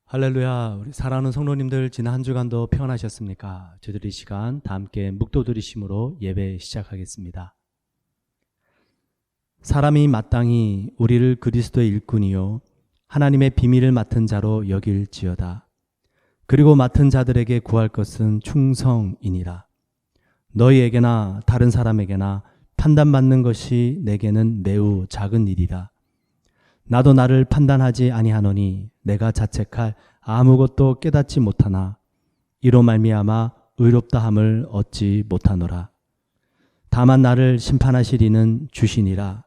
할렐루야. 우리 사랑하는 성도님들, 지난 한 주간도 평안하셨습니까? 저희들 이 시간 다 함께 묵도 들으심으로 예배 시작하겠습니다. 사람이 마땅히 우리를 그리스도의 일꾼이요 하나님의 비밀을 맡은 자로 여길지어다. 그리고 맡은 자들에게 구할 것은 충성이니라. 너희에게나 다른 사람에게나 판단받는 것이 내게는 매우 작은 일이라. 나도 나를 판단하지 아니하노니 내가 자책할 아무것도 깨닫지 못하나 이로 말미암아 의롭다함을 얻지 못하노라. 다만 나를 심판하실 이는 주시니라.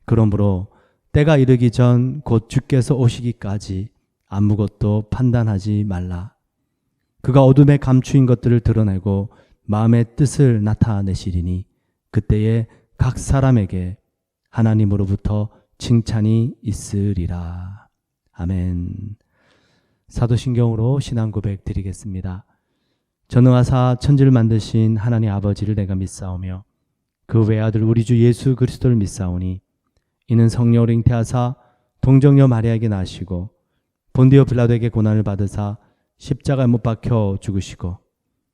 그러므로 때가 이르기 전 곧 주께서 오시기까지 아무것도 판단하지 말라. 그가 어둠에 감추인 것들을 드러내고 마음의 뜻을 나타내시리니 그때에 각 사람에게 하나님으로부터 칭찬이 있으리라. 아멘. 사도신경으로 신앙 고백 드리겠습니다. 전능하사 천지를 만드신 하나님 아버지를 내가 믿사오며 그 외아들 우리 주 예수 그리스도를 믿사오니 이는 성령으로 잉태하사 동정녀 마리아에게 나시고 본디오 빌라도에게 고난을 받으사 십자가에 못 박혀 죽으시고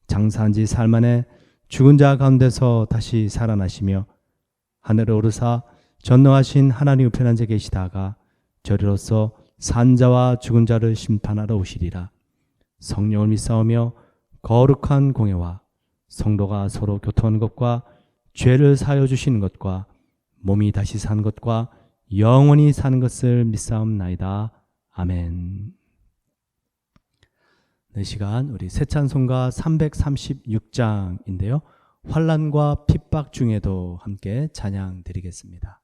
장사한 지 사흘 만에 죽은 자 가운데서 다시 살아나시며 하늘에 오르사 전능하신 하나님 우편한 자 계시다가 저리로서 산자와 죽은 자를 심판하러 오시리라. 성령을 믿사오며 거룩한 공예와 성도가 서로 교통하는 것과 죄를 사하여 주시는 것과 몸이 다시 사는 것과 영원히 사는 것을 믿사옵나이다. 아멘. 이 시간 우리 새 찬송가 336장인데요. 환난과 핍박 중에도 함께 찬양 드리겠습니다.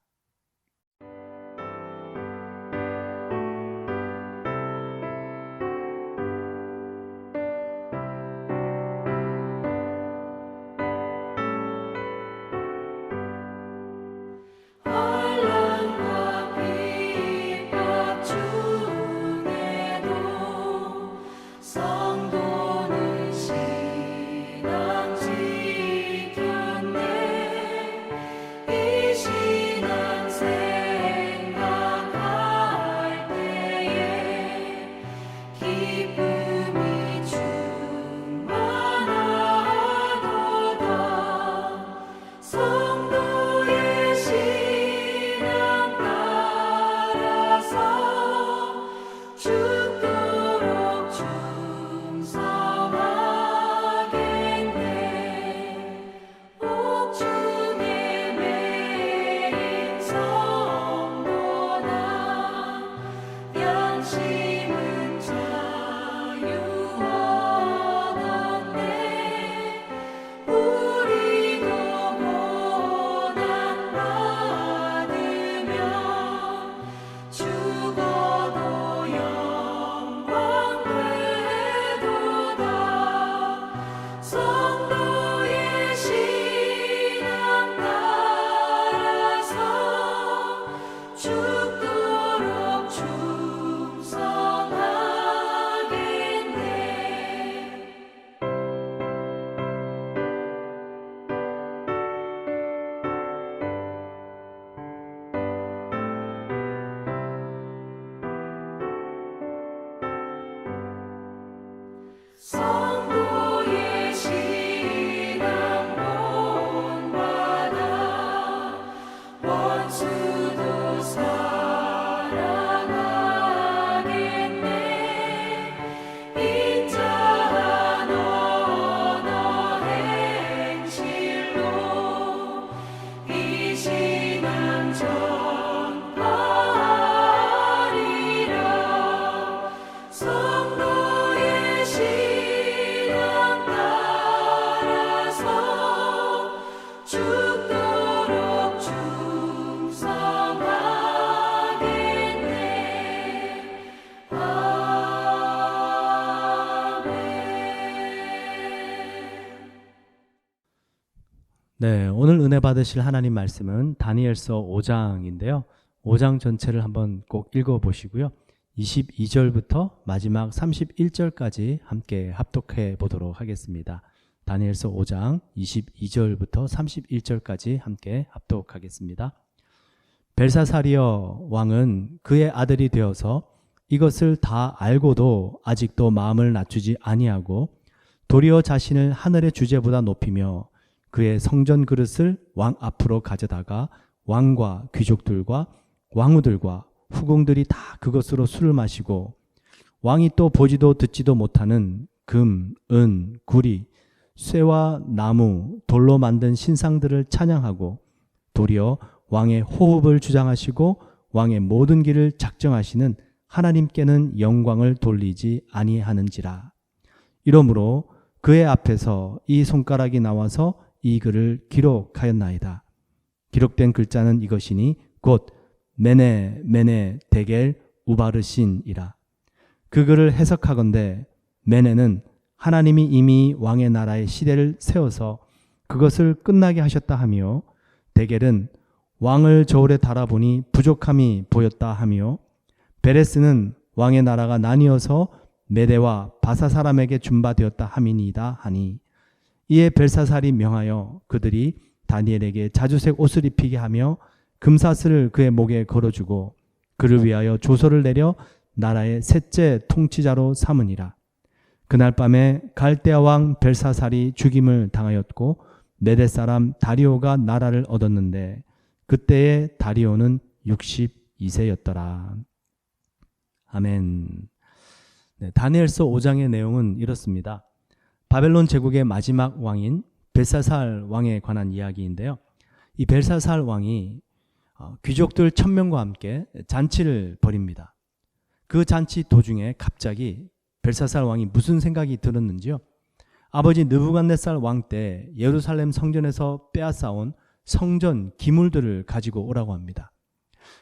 네, 오늘 은혜 받으실 하나님 말씀은 다니엘서 5장인데요. 5장 전체를 한번 꼭 읽어보시고요. 22절부터 마지막 31절까지 함께 합독해 보도록 하겠습니다. 다니엘서 5장 22절부터 31절까지 함께 합독하겠습니다. 벨사사리어 왕은 그의 아들이 되어서 이것을 다 알고도 아직도 마음을 낮추지 아니하고 도리어 자신을 하늘의 주제보다 높이며 그의 성전 그릇을 왕 앞으로 가져다가 왕과 귀족들과 왕후들과 후궁들이 다 그것으로 술을 마시고 왕이 또 보지도 듣지도 못하는 금, 은, 구리, 쇠와 나무, 돌로 만든 신상들을 찬양하고 도리어 왕의 호흡을 주장하시고 왕의 모든 길을 작정하시는 하나님께는 영광을 돌리지 아니하는지라. 이러므로 그의 앞에서 이 손가락이 나와서 이 글을 기록하였나이다. 기록된 글자는 이것이니 곧 메네 메네 데겔 우바르신이라. 그 글을 해석하건대 메네는 하나님이 이미 왕의 나라의 시대를 세워서 그것을 끝나게 하셨다 하며, 데겔은 왕을 저울에 달아보니 부족함이 보였다 하며, 베레스는 왕의 나라가 나뉘어서 메대와 바사 사람에게 준바되었다 함이니이다 하니, 이에 벨사살이 명하여 그들이 다니엘에게 자주색 옷을 입히게 하며 금사슬을 그의 목에 걸어주고 그를 위하여 조서를 내려 나라의 셋째 통치자로 삼으니라. 그날 밤에 갈대아 왕 벨사살이 죽임을 당하였고 메대 사람 다리오가 나라를 얻었는데 그때의 다리오는 62세였더라. 아멘. 네, 다니엘서 5장의 내용은 이렇습니다. 바벨론 제국의 마지막 왕인 벨사살 왕에 관한 이야기인데요. 이 벨사살 왕이 귀족들 1000명과 함께 잔치를 벌입니다. 그 잔치 도중에 갑자기 벨사살 왕이 무슨 생각이 들었는지요? 아버지 느부갓네살 왕 때 예루살렘 성전에서 빼앗아온 성전 기물들을 가지고 오라고 합니다.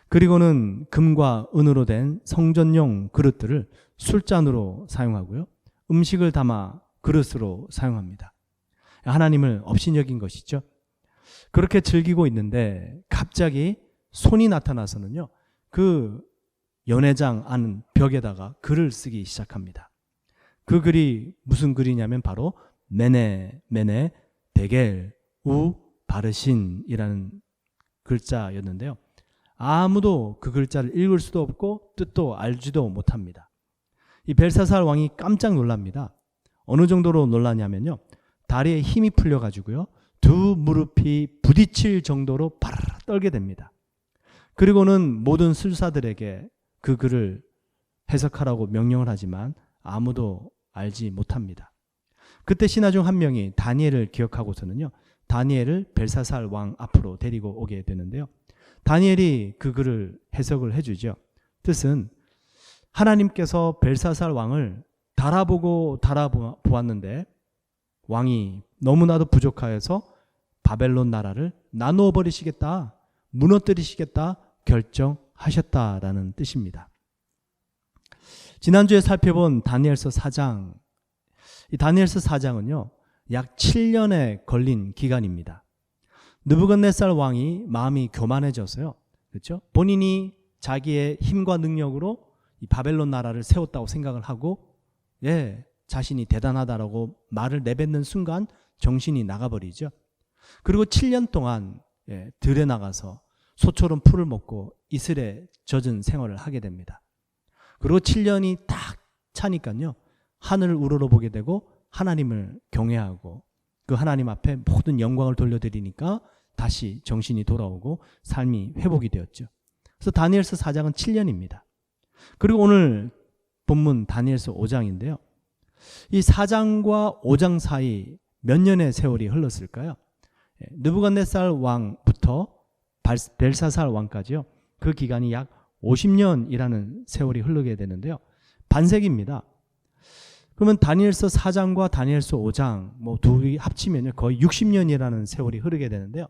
그리고는 금과 은으로 된 성전용 그릇들을 술잔으로 사용하고요. 음식을 담아 그릇으로 사용합니다. 하나님을 업신여긴 것이죠. 그렇게 즐기고 있는데 갑자기 손이 나타나서는요, 그 연회장 안 벽에다가 글을 쓰기 시작합니다. 그 글이 무슨 글이냐면 바로 메네 메네 데겔 우 바르신이라는 글자였는데요. 아무도 그 글자를 읽을 수도 없고 뜻도 알지도 못합니다. 이 벨사살 왕이 깜짝 놀랍니다. 어느 정도로 놀라냐면요, 다리에 힘이 풀려가지고요, 두 무릎이 부딪힐 정도로 바라라 떨게 됩니다. 그리고는 모든 술사들에게 그 글을 해석하라고 명령을 하지만 아무도 알지 못합니다. 그때 신하 중 한 명이 다니엘을 기억하고서는요, 다니엘을 벨사살 왕 앞으로 데리고 오게 되는데요. 다니엘이 그 글을 해석을 해주죠. 뜻은 하나님께서 벨사살 왕을 달아보았는데 왕이 너무나도 부족하여서 바벨론 나라를 나누어 버리시겠다, 무너뜨리시겠다 결정하셨다라는 뜻입니다. 지난주에 살펴본 다니엘서 4장, 이 다니엘서 4장은요 약 7년에 걸린 기간입니다. 느부갓네살 왕이 마음이 교만해져서요, 그렇죠? 본인이 자기의 힘과 능력으로 이 바벨론 나라를 세웠다고 생각을 하고, 자신이 대단하다라고 말을 내뱉는 순간 정신이 나가버리죠. 그리고 7년 동안 들에 나가서 소처럼 풀을 먹고 이슬에 젖은 생활을 하게 됩니다. 그리고 7년이 딱 차니까요, 하늘을 우러러보게 되고 하나님을 경외하고 그 하나님 앞에 모든 영광을 돌려드리니까 다시 정신이 돌아오고 삶이 회복이 되었죠. 그래서 다니엘서 4장은 7년입니다. 그리고 오늘 본문 다니엘서 5장인데요. 이 4장과 5장 사이 몇 년의 세월이 흘렀을까요? 느부갓네살 왕부터 벨사살 왕까지요, 그 기간이 약 50년이라는 세월이 흐르게 되는데요. 반세기입니다. 그러면 다니엘서 4장과 다니엘서 5장 둘이 합치면 거의 60년이라는 세월이 흐르게 되는데요.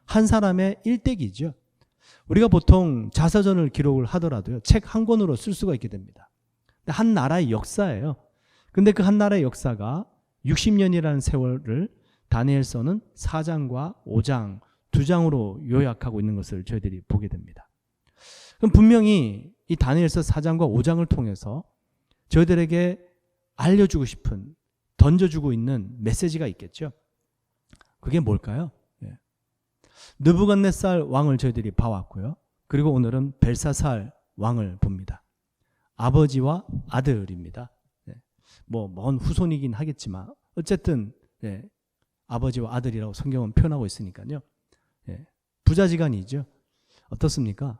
한 사람의 일대기죠. 우리가 보통 자서전을 기록을 하더라도요, 책 한 권으로 쓸 수가 있게 됩니다. 한 나라의 역사예요. 근데 그 한 나라의 역사가 60년이라는 세월을 다니엘서는 4장과 5장 두 장으로 요약하고 있는 것을 저희들이 보게 됩니다. 그럼 분명히 이 다니엘서 4장과 5장을 통해서 저희들에게 알려주고 싶은, 던져주고 있는 메시지가 있겠죠. 그게 뭘까요? 느부갓네살 왕을 저희들이 봐왔고요. 그리고 오늘은 벨사살 왕을 봅니다. 아버지와 아들입니다. 뭐 먼 후손이긴 하겠지만 어쨌든 아버지와 아들이라고 성경은 표현하고 있으니까요. 부자지간이죠. 어떻습니까?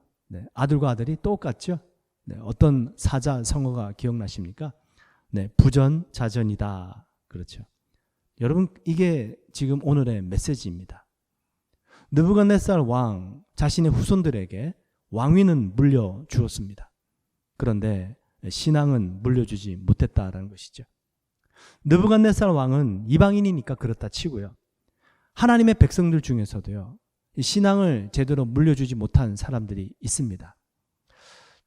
아들과 아들이 똑같죠. 어떤 사자 성어가 기억나십니까? 부전자전이다. 그렇죠. 여러분, 이게 지금 오늘의 메시지입니다. 느부갓네살 왕 자신의 후손들에게 왕위는 물려주었습니다. 그런데 신앙은 물려주지 못했다라는 것이죠. 느부갓네살 왕은 이방인이니까 그렇다 치고요. 하나님의 백성들 중에서도요, 신앙을 제대로 물려주지 못한 사람들이 있습니다.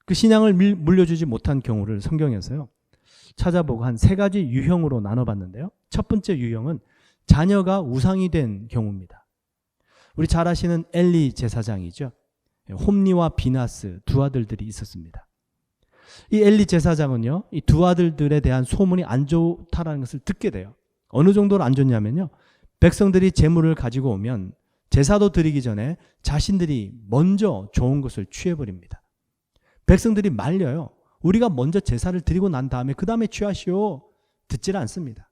그 신앙을 물려주지 못한 경우를 성경에서요, 찾아보고 한 3가지 유형으로 나눠봤는데요. 첫 번째 유형은 자녀가 우상이 된 경우입니다. 우리 잘 아시는 엘리 제사장이죠. 홈리와 비나스 두 아들들이 있었습니다. 이 엘리 제사장은요, 이 두 아들들에 대한 소문이 안 좋다라는 것을 듣게 돼요. 어느 정도로 안 좋냐면요, 백성들이 재물을 가지고 오면 제사도 드리기 전에 자신들이 먼저 좋은 것을 취해버립니다. 백성들이 말려요. 우리가 먼저 제사를 드리고 난 다음에 그 다음에 취하시오. 듣질 않습니다.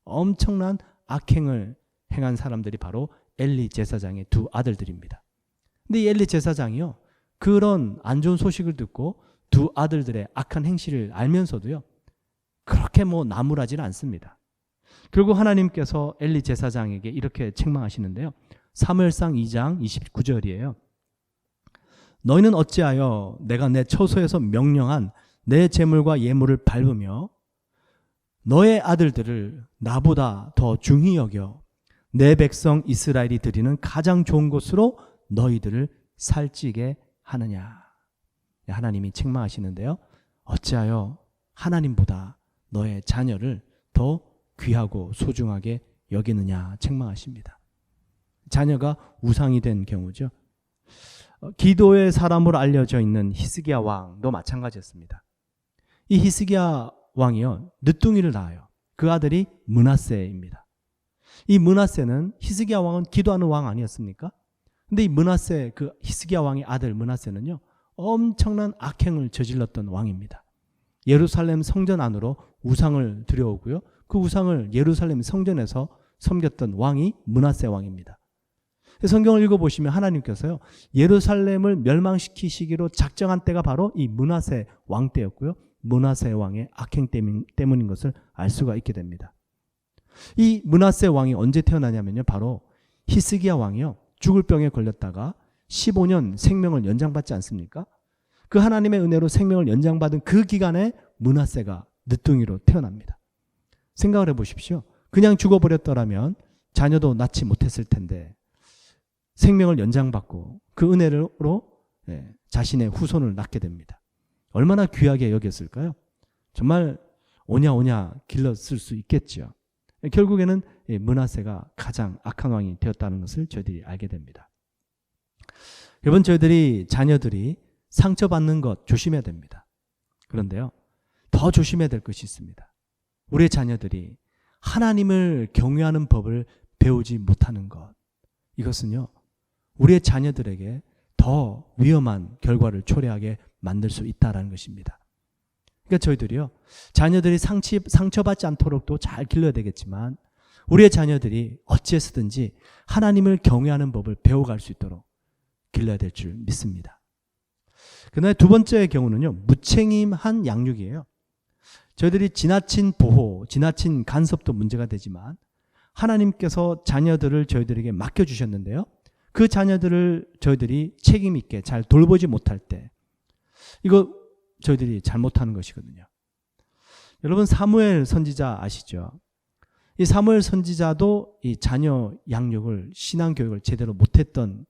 엄청난 악행을 행한 사람들이 바로 엘리 제사장의 두 아들들입니다. 근데 이 엘리 제사장이요, 그런 안 좋은 소식을 듣고 두 아들들의 악한 행실을 알면서도요, 그렇게 나무라지는 않습니다. 결국 하나님께서 엘리 제사장에게 이렇게 책망하시는데요. 사무엘상 2장 29절이에요. 너희는 어찌하여 내가 내 처소에서 명령한 내 재물과 예물을 밟으며 너의 아들들을 나보다 더 중히 여겨 내 백성 이스라엘이 드리는 가장 좋은 곳으로 너희들을 살찌게 하느냐. 하나님이 책망하시는데요. 어찌하여 하나님보다 너의 자녀를 더 귀하고 소중하게 여기느냐 책망하십니다. 자녀가 우상이 된 경우죠. 기도의 사람으로 알려져 있는 히스기야 왕도 마찬가지였습니다. 이 히스기야 왕이요, 늦둥이를 낳아요. 그 아들이 므낫세입니다. 이 므낫세는, 히스기야 왕은 기도하는 왕 아니었습니까? 근데 이 므낫세, 그 히스기야 왕의 아들 므낫세는요, 엄청난 악행을 저질렀던 왕입니다. 예루살렘 성전 안으로 우상을 들여오고요, 그 우상을 예루살렘 성전에서 섬겼던 왕이 므낫세 왕입니다. 성경을 읽어보시면 하나님께서요, 예루살렘을 멸망시키시기로 작정한 때가 바로 이 므낫세 왕 때였고요, 므낫세 왕의 악행 때문인 것을 알 수가 있게 됩니다. 이 므낫세 왕이 언제 태어나냐면요, 바로 히스기야 왕이요, 죽을 병에 걸렸다가 15년 생명을 연장받지 않습니까? 그 하나님의 은혜로 생명을 연장받은 그 기간에 므낫세가 늦둥이로 태어납니다. 생각을 해보십시오. 그냥 죽어버렸더라면 자녀도 낳지 못했을 텐데 생명을 연장받고 그 은혜로 자신의 후손을 낳게 됩니다. 얼마나 귀하게 여겼을까요? 정말 오냐오냐 길렀을 수 있겠죠. 결국에는 므낫세가 가장 악한 왕이 되었다는 것을 저희들이 알게 됩니다. 여러분, 저희들이 자녀들이 상처받는 것 조심해야 됩니다. 그런데요, 더 조심해야 될 것이 있습니다. 우리의 자녀들이 하나님을 경외하는 법을 배우지 못하는 것, 이것은요, 우리의 자녀들에게 더 위험한 결과를 초래하게 만들 수 있다는 것입니다. 그러니까 저희들이요, 자녀들이 상처받지 않도록 또 잘 길러야 되겠지만 우리의 자녀들이 어찌해서든지 하나님을 경외하는 법을 배워갈 수 있도록 길러야 될 줄 믿습니다. 그다음에 두 번째 경우는요, 무책임한 양육이에요. 저희들이 지나친 보호, 지나친 간섭도 문제가 되지만 하나님께서 자녀들을 저희들에게 맡겨주셨는데요, 그 자녀들을 저희들이 책임 있게 잘 돌보지 못할 때 이거 저희들이 잘못하는 것이거든요. 여러분, 사무엘 선지자 아시죠? 이 사무엘 선지자도 이 자녀 양육을, 신앙교육을 제대로 못했던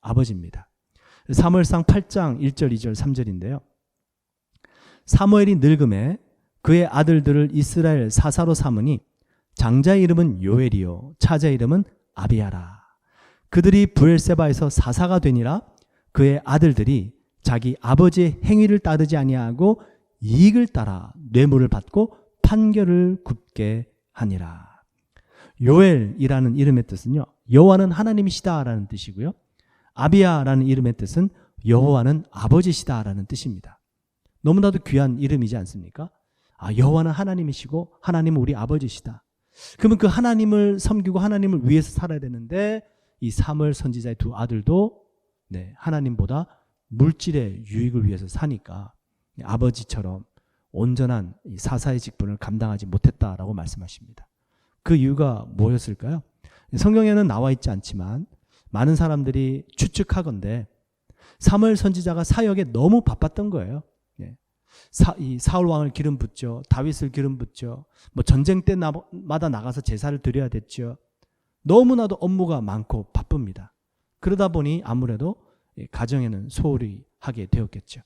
아버지입니다. 사무엘상 8장 1절, 2절, 3절인데요. 사무엘이 늙음에 그의 아들들을 이스라엘 사사로 삼으니 장자의 이름은 요엘이요 차자의 이름은 아비야라. 그들이 브엘세바에서 사사가 되니라. 그의 아들들이 자기 아버지의 행위를 따르지 아니하고 이익을 따라 뇌물을 받고 판결을 굽게 하니라. 요엘이라는 이름의 뜻은요, 여호와는 하나님이시다라는 뜻이고요, 아비야라는 이름의 뜻은 여호와는 아버지시다라는 뜻입니다. 너무나도 귀한 이름이지 않습니까? 여호와는 하나님이시고 하나님은 우리 아버지시다. 그러면 그 하나님을 섬기고 하나님을 위해서 살아야 되는데 이 사무엘 선지자의 두 아들도 하나님보다 물질의 유익을 위해서 사니까 아버지처럼 온전한 사사의 직분을 감당하지 못했다라고 말씀하십니다. 그 이유가 뭐였을까요? 성경에는 나와 있지 않지만 많은 사람들이 추측하건대 사무엘 선지자가 사역에 너무 바빴던 거예요. 이 사울 왕을 기름 붓죠. 다윗을 기름 붓죠. 전쟁 때마다 나가서 제사를 드려야 됐죠. 너무나도 업무가 많고 바쁩니다. 그러다 보니 아무래도 가정에는 소홀히 하게 되었겠죠.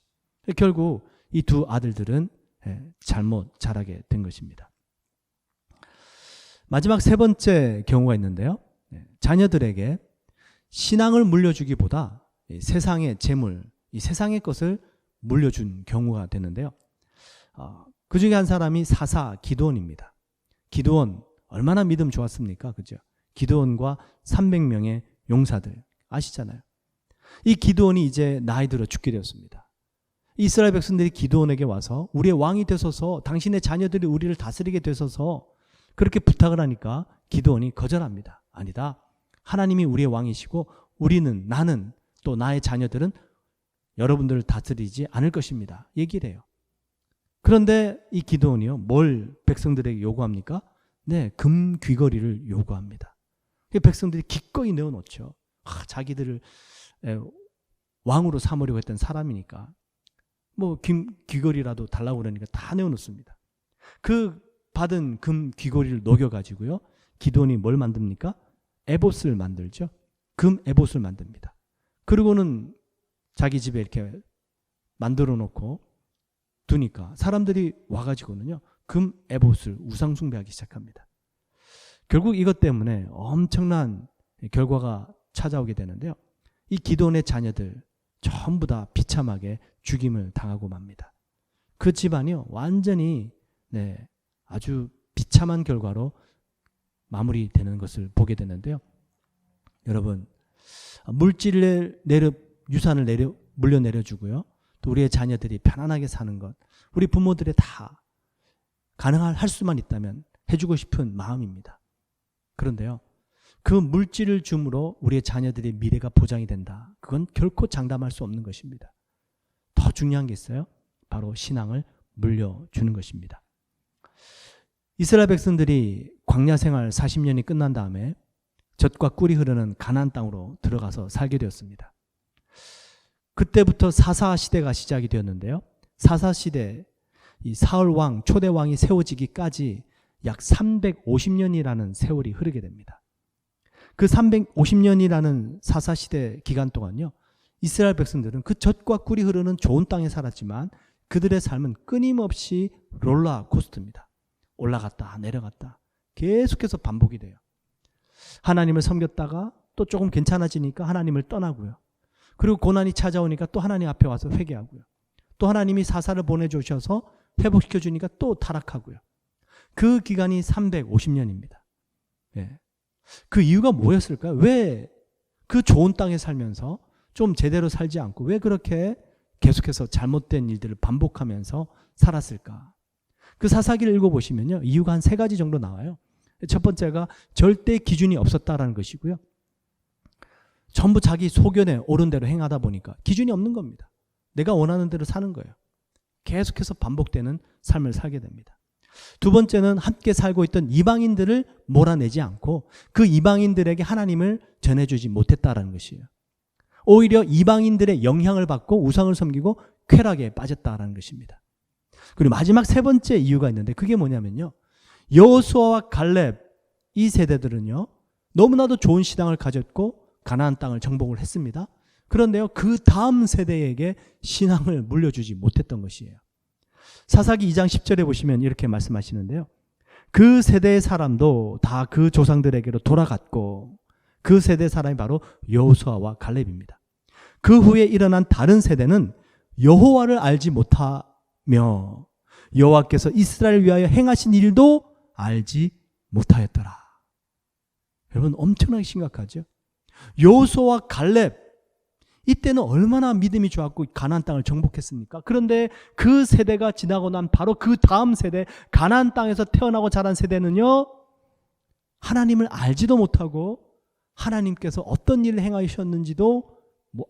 결국 이 두 아들들은 잘못 자라게 된 것입니다. 마지막 세 번째 경우가 있는데요. 자녀들에게 신앙을 물려주기보다 세상의 재물, 이 세상의 것을 물려준 경우가 되는데요. 그 중에 한 사람이 사사 기드온입니다. 기드온 얼마나 믿음 좋았습니까? 그죠? 기드온과 300명의 용사들 아시잖아요. 이 기드온이 이제 나이 들어 죽게 되었습니다. 이스라엘 백성들이 기드온에게 와서 우리의 왕이 되소서, 당신의 자녀들이 우리를 다스리게 되소서 그렇게 부탁을 하니까 기드온이 거절합니다. 아니다. 하나님이 우리의 왕이시고 나는 또 나의 자녀들은 여러분들을 다스리지 않을 것입니다. 얘기를 해요. 그런데 이 기드온이요, 뭘 백성들에게 요구합니까? 금 귀걸이를 요구합니다. 백성들이 기꺼이 내어놓죠. 자기들을 왕으로 삼으려고 했던 사람이니까 귀걸이라도 달라고 그러니까 다 내어놓습니다. 그 받은 금 귀걸이를 녹여가지고요, 기드온이 뭘 만듭니까? 에봇을 만들죠. 금 에봇을 만듭니다. 그리고는 자기 집에 이렇게 만들어 놓고 두니까 사람들이 와가지고는요, 금 에봇을 우상 숭배하기 시작합니다. 결국 이것 때문에 엄청난 결과가 찾아오게 되는데요. 이 기드온의 자녀들 전부 다 비참하게 죽임을 당하고 맙니다. 그 집안이요, 완전히 아주 비참한 결과로 마무리되는 것을 보게 되는데요. 여러분, 물질을 유산을 물려 내려주고요, 또 우리의 자녀들이 편안하게 사는 것, 우리 부모들의 다 할 수만 있다면 해주고 싶은 마음입니다. 그런데요, 그 물질을 줌으로 우리의 자녀들의 미래가 보장이 된다. 그건 결코 장담할 수 없는 것입니다. 더 중요한 게 있어요. 바로 신앙을 물려주는 것입니다. 이스라엘 백성들이 광야 생활 40년이 끝난 다음에 젖과 꿀이 흐르는 가나안 땅으로 들어가서 살게 되었습니다. 그때부터 사사 시대가 시작이 되었는데요. 사사 시대, 이 사울 왕, 초대 왕이 세워지기까지 약 350년이라는 세월이 흐르게 됩니다. 그 350년이라는 사사 시대 기간 동안요, 이스라엘 백성들은 그 젖과 꿀이 흐르는 좋은 땅에 살았지만 그들의 삶은 끊임없이 롤러코스터입니다. 올라갔다 내려갔다 계속해서 반복이 돼요. 하나님을 섬겼다가 또 조금 괜찮아지니까 하나님을 떠나고요. 그리고 고난이 찾아오니까 또 하나님 앞에 와서 회개하고요. 또 하나님이 사사를 보내주셔서 회복시켜 주니까 또 타락하고요. 그 기간이 350년입니다. 그 이유가 뭐였을까요? 왜 그 좋은 땅에 살면서 좀 제대로 살지 않고 왜 그렇게 계속해서 잘못된 일들을 반복하면서 살았을까? 그 사사기를 읽어보시면요, 이유가 한 3가지 정도 나와요. 첫 번째가 절대 기준이 없었다라는 것이고요. 전부 자기 소견에 옳은 대로 행하다 보니까 기준이 없는 겁니다. 내가 원하는 대로 사는 거예요. 계속해서 반복되는 삶을 살게 됩니다. 두 번째는 함께 살고 있던 이방인들을 몰아내지 않고 그 이방인들에게 하나님을 전해주지 못했다라는 것이에요. 오히려 이방인들의 영향을 받고 우상을 섬기고 쾌락에 빠졌다라는 것입니다. 그리고 마지막 3번째 이유가 있는데 그게 뭐냐면요, 여호수아와 갈렙 이 세대들은요, 너무나도 좋은 신앙을 가졌고 가나안 땅을 정복을 했습니다. 그런데요, 그 다음 세대에게 신앙을 물려주지 못했던 것이에요. 사사기 2장 10절에 보시면 이렇게 말씀하시는데요, 그 세대의 사람도 다 그 조상들에게로 돌아갔고 그 세대 사람이 바로 여호수아와 갈렙입니다. 그 후에 일어난 다른 세대는 여호와를 알지 못하며 여호와께서 이스라엘을 위하여 행하신 일도 알지 못하였더라. 여러분, 엄청나게 심각하죠. 여호수아와 갈렙 이때는 얼마나 믿음이 좋았고 가나안 땅을 정복했습니까? 그런데 그 세대가 지나고 난 바로 그 다음 세대, 가나안 땅에서 태어나고 자란 세대는요, 하나님을 알지도 못하고 하나님께서 어떤 일을 행하셨는지도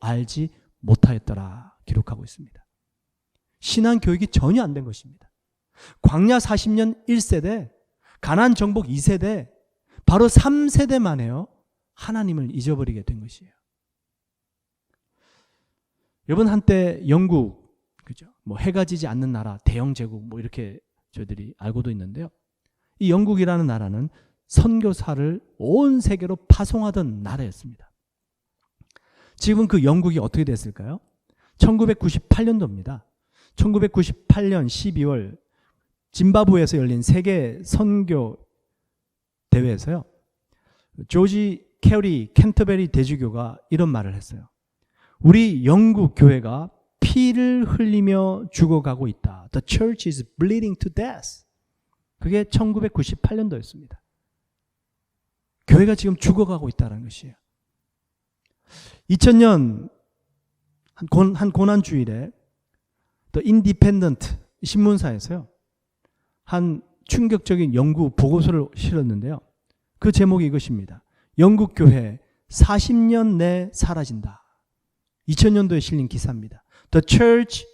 알지 못하였더라 기록하고 있습니다. 신앙 교육이 전혀 안 된 것입니다. 광야 40년 1세대, 가나안 정복 2세대, 바로 3세대 만에요, 하나님을 잊어버리게 된 것이에요. 여러분, 한때 영국, 그죠? 해가 지지 않는 나라, 대영 제국, 이렇게 저희들이 알고도 있는데요. 이 영국이라는 나라는 선교사를 온 세계로 파송하던 나라였습니다. 지금 그 영국이 어떻게 됐을까요? 1998년도입니다. 1998년 12월 짐바브웨에서 열린 세계 선교 대회에서요, 조지 캐리 캔터베리 대주교가 이런 말을 했어요. 우리 영국 교회가 피를 흘리며 죽어가고 있다. The church is bleeding to death. 그게 1998년도였습니다. 교회가 지금 죽어가고 있다는 것이에요. 2000년 한 고난주일에 The Independent 신문사에서요, 한 충격적인 연구 보고서를 실었는데요. 그 제목이 이것입니다. 영국 교회 40년 내 사라진다. 2000년도에 실린 기사입니다. The church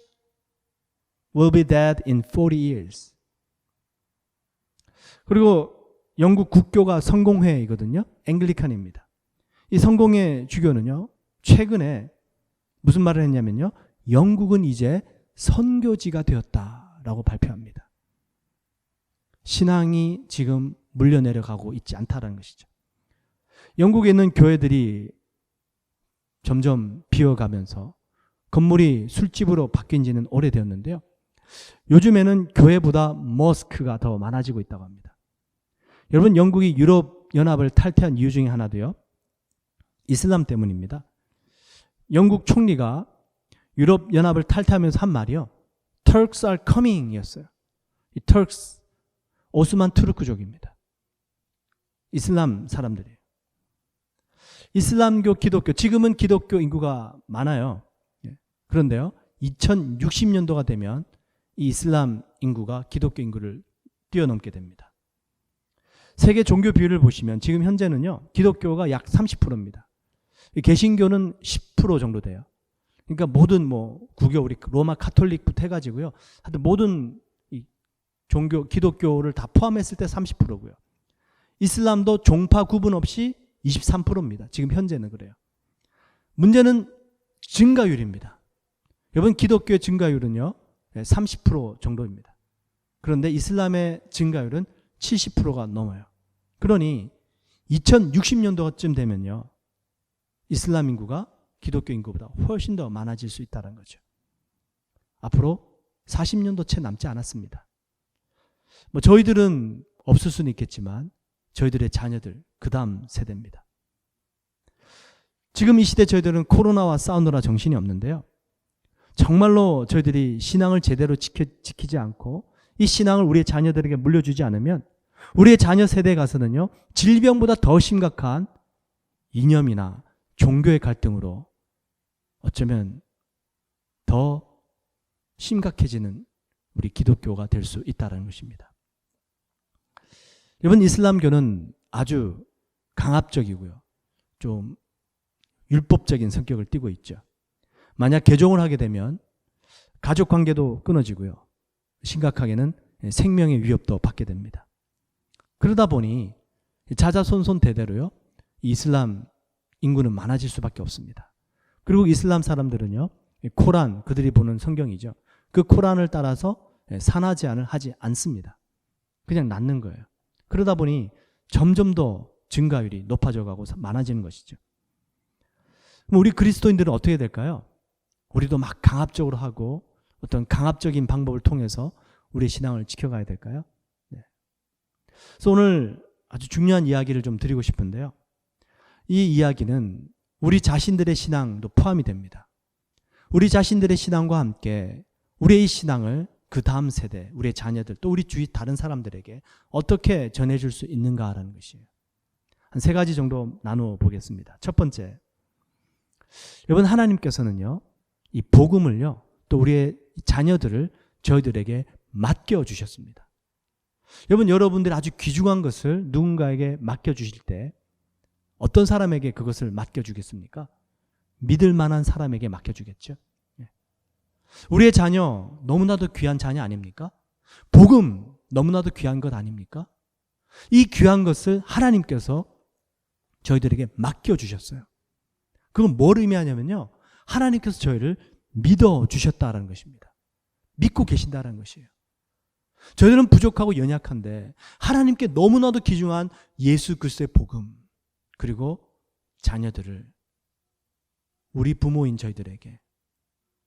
will be dead in 40 years. 그리고 영국 국교가 성공회이거든요. 앵글리칸입니다. 이 성공회 주교는요, 최근에 무슨 말을 했냐면요, 영국은 이제 선교지가 되었다라고 발표합니다. 신앙이 지금 물려내려가고 있지 않다라는 것이죠. 영국에 있는 교회들이 점점 비어가면서 건물이 술집으로 바뀐 지는 오래되었는데요. 요즘에는 교회보다 모스크가 더 많아지고 있다고 합니다. 여러분, 영국이 유럽연합을 탈퇴한 이유 중에 하나도요, 이슬람 때문입니다. 영국 총리가 유럽연합을 탈퇴하면서 한 말이요, Turks are coming 이었어요. 이 Turks, 오스만 투르크족입니다. 이슬람 사람들이에요. 이슬람교, 기독교, 지금은 기독교 인구가 많아요. 그런데요, 2060년도가 되면 이 이슬람 인구가 기독교 인구를 뛰어넘게 됩니다. 세계 종교 비율을 보시면 지금 현재는요, 기독교가 약 30%입니다. 개신교는 10% 정도 돼요. 그러니까 모든 구교, 우리 로마 카톨릭부터 해가지고요, 하여튼 모든 이 종교, 기독교를 다 포함했을 때 30%고요. 이슬람도 종파 구분 없이 23%입니다. 지금 현재는 그래요. 문제는 증가율입니다. 여러분, 기독교의 증가율은요, 30% 정도입니다. 그런데 이슬람의 증가율은 70%가 넘어요. 그러니 2060년도쯤 되면요, 이슬람 인구가 기독교 인구보다 훨씬 더 많아질 수 있다는 거죠. 앞으로 40년도 채 남지 않았습니다. 저희들은 없을 수는 있겠지만 저희들의 자녀들, 그 다음 세대입니다. 지금 이 시대 저희들은 코로나와 싸우느라 정신이 없는데요, 정말로 저희들이 신앙을 제대로 지키지 않고 이 신앙을 우리의 자녀들에게 물려주지 않으면 우리의 자녀 세대에 가서는요, 질병보다 더 심각한 이념이나 종교의 갈등으로 어쩌면 더 심각해지는 우리 기독교가 될 수 있다는 것입니다. 여러분, 이슬람교는 아주 강압적이고요, 좀 율법적인 성격을 띠고 있죠. 만약 개종을 하게 되면 가족 관계도 끊어지고요, 심각하게는 생명의 위협도 받게 됩니다. 그러다 보니 자자손손 대대로요, 이슬람 인구는 많아질 수밖에 없습니다. 그리고 이슬람 사람들은요, 코란, 그들이 보는 성경이죠, 그 코란을 따라서 산하 제한을 하지 않습니다. 그냥 낳는 거예요. 그러다 보니 점점 더 증가율이 높아져 가고 많아지는 것이죠. 그럼 우리 그리스도인들은 어떻게 될까요? 우리도 막 강압적으로 하고 어떤 강압적인 방법을 통해서 우리의 신앙을 지켜가야 될까요? 네. 그래서 오늘 아주 중요한 이야기를 좀 드리고 싶은데요, 이 이야기는 우리 자신들의 신앙도 포함이 됩니다. 우리 자신들의 신앙과 함께 우리의 이 신앙을 그 다음 세대, 우리의 자녀들, 또 우리 주위 다른 사람들에게 어떻게 전해줄 수 있는가라는 것이에요. 한 3가지 정도 나누어 보겠습니다. 첫 번째, 여러분, 하나님께서는요, 이 복음을요, 또 우리의 자녀들을 저희들에게 맡겨주셨습니다. 여러분, 여러분들이 아주 귀중한 것을 누군가에게 맡겨주실 때 어떤 사람에게 그것을 맡겨주겠습니까? 믿을 만한 사람에게 맡겨주겠죠. 우리의 자녀, 너무나도 귀한 자녀 아닙니까? 복음, 너무나도 귀한 것 아닙니까? 이 귀한 것을 하나님께서 저희들에게 맡겨주셨어요. 그건 뭘 의미하냐면요, 하나님께서 저희를 믿어주셨다는 것입니다. 믿고 계신다는 것이에요. 저희들은 부족하고 연약한데 하나님께 너무나도 귀중한 예수 그리스도의 복음, 그리고 자녀들을 우리 부모인 저희들에게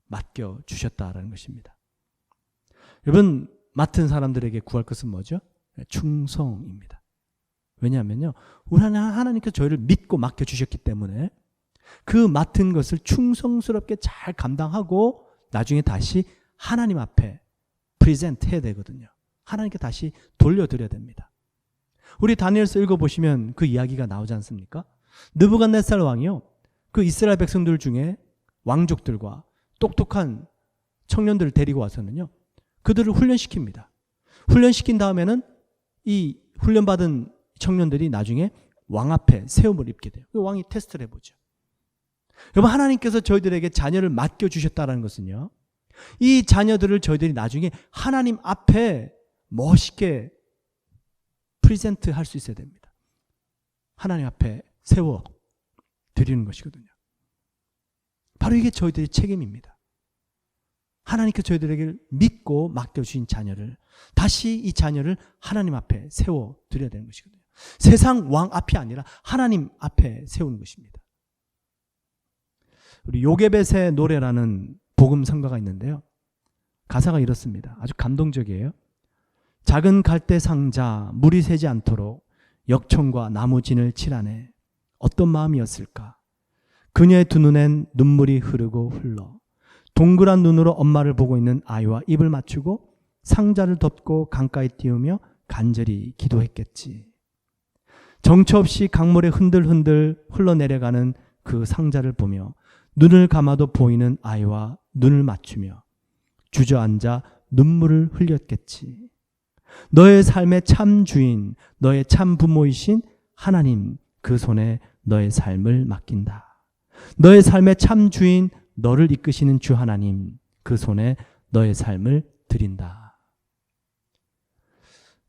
맡겨주셨다는 것입니다. 여러분, 맡은 사람들에게 구할 것은 뭐죠? 충성입니다. 왜냐하면요, 우리 하나님께서 저희를 믿고 맡겨주셨기 때문에 그 맡은 것을 충성스럽게 잘 감당하고 나중에 다시 하나님 앞에 프레젠트 해야 되거든요. 하나님께 다시 돌려드려야 됩니다. 우리 다니엘서 읽어보시면 그 이야기가 나오지 않습니까? 느부갓네살 왕이요, 그 이스라엘 백성들 중에 왕족들과 똑똑한 청년들을 데리고 와서는요, 그들을 훈련시킵니다. 훈련시킨 다음에는 이 훈련받은 청년들이 나중에 왕 앞에 세움을 입게 돼요. 그 왕이 테스트를 해보죠. 여러분, 하나님께서 저희들에게 자녀를 맡겨주셨다는 것은요, 이 자녀들을 저희들이 나중에 하나님 앞에 멋있게 프레젠트 할 수 있어야 됩니다. 하나님 앞에 세워 드리는 것이거든요. 바로 이게 저희들의 책임입니다. 하나님께서 저희들에게 믿고 맡겨주신 자녀를 다시 이 자녀를 하나님 앞에 세워 드려야 되는 것이거든요. 세상 왕 앞이 아니라 하나님 앞에 세우는 것입니다. 우리 요게벳의 노래라는 복음 성가가 있는데요, 가사가 이렇습니다. 아주 감동적이에요. 작은 갈대 상자 물이 새지 않도록 역청과 나무진을 칠하네. 어떤 마음이었을까? 그녀의 두 눈엔 눈물이 흐르고 흘러 동그란 눈으로 엄마를 보고 있는 아이와 입을 맞추고 상자를 덮고 강가에 띄우며 간절히 기도했겠지. 정처 없이 강물에 흔들흔들 흘러내려가는 그 상자를 보며 눈을 감아도 보이는 아이와 눈을 맞추며 주저앉아 눈물을 흘렸겠지. 너의 삶의 참 주인, 너의 참 부모이신 하나님, 그 손에 너의 삶을 맡긴다. 너의 삶의 참 주인, 너를 이끄시는 주 하나님, 그 손에 너의 삶을 드린다.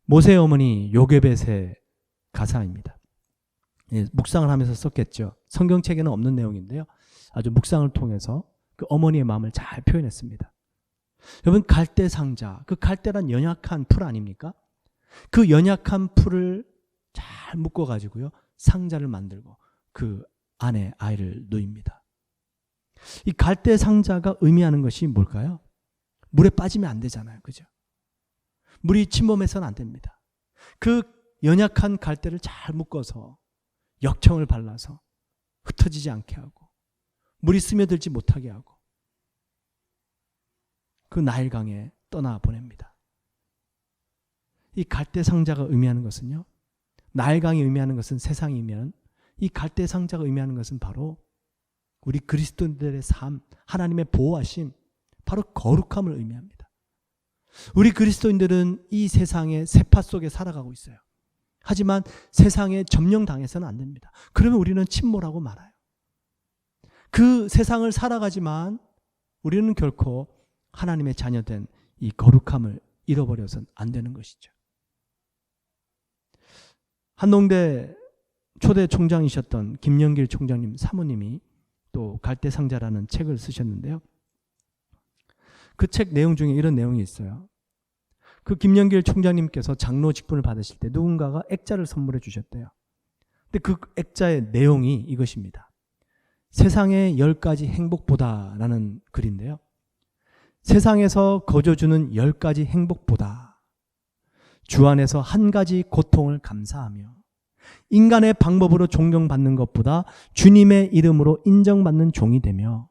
모세의 어머니 요게벳의 가사입니다. 묵상을 하면서 썼겠죠. 성경책에는 없는 내용인데요, 아주 묵상을 통해서 그 어머니의 마음을 잘 표현했습니다. 여러분, 갈대 상자, 그 갈대란 연약한 풀 아닙니까? 그 연약한 풀을 잘 묶어가지고요, 상자를 만들고 그 안에 아이를 놓입니다. 이 갈대 상자가 의미하는 것이 뭘까요? 물에 빠지면 안 되잖아요. 그죠? 물이 침범해서는 안 됩니다. 그 연약한 갈대를 잘 묶어서 역청을 발라서 흩어지지 않게 하고 물이 스며들지 못하게 하고 그 나일강에 떠나보냅니다. 이 갈대 상자가 의미하는 것은요, 나일강이 의미하는 것은 세상이면 이 갈대 상자가 의미하는 것은 바로 우리 그리스도인들의 삶, 하나님의 보호하심, 바로 거룩함을 의미합니다. 우리 그리스도인들은 이 세상의 세파 속에 살아가고 있어요. 하지만 세상에 점령당해서는 안 됩니다. 그러면 우리는 침몰하고 말아요. 그 세상을 살아가지만 우리는 결코 하나님의 자녀된 이 거룩함을 잃어버려서는 안 되는 것이죠. 한농대 초대 총장이셨던 김영길 총장님 사모님이 또 갈대상자라는 책을 쓰셨는데요, 그 책 내용 중에 이런 내용이 있어요. 그 김영길 총장님께서 장로 직분을 받으실 때 누군가가 액자를 선물해 주셨대요. 근데 그 액자의 내용이 이것입니다. 세상의 10가지 행복보다라는 글인데요, 세상에서 거저주는 10가지 행복보다 주 안에서 한 가지 고통을 감사하며 인간의 방법으로 존경받는 것보다 주님의 이름으로 인정받는 종이 되며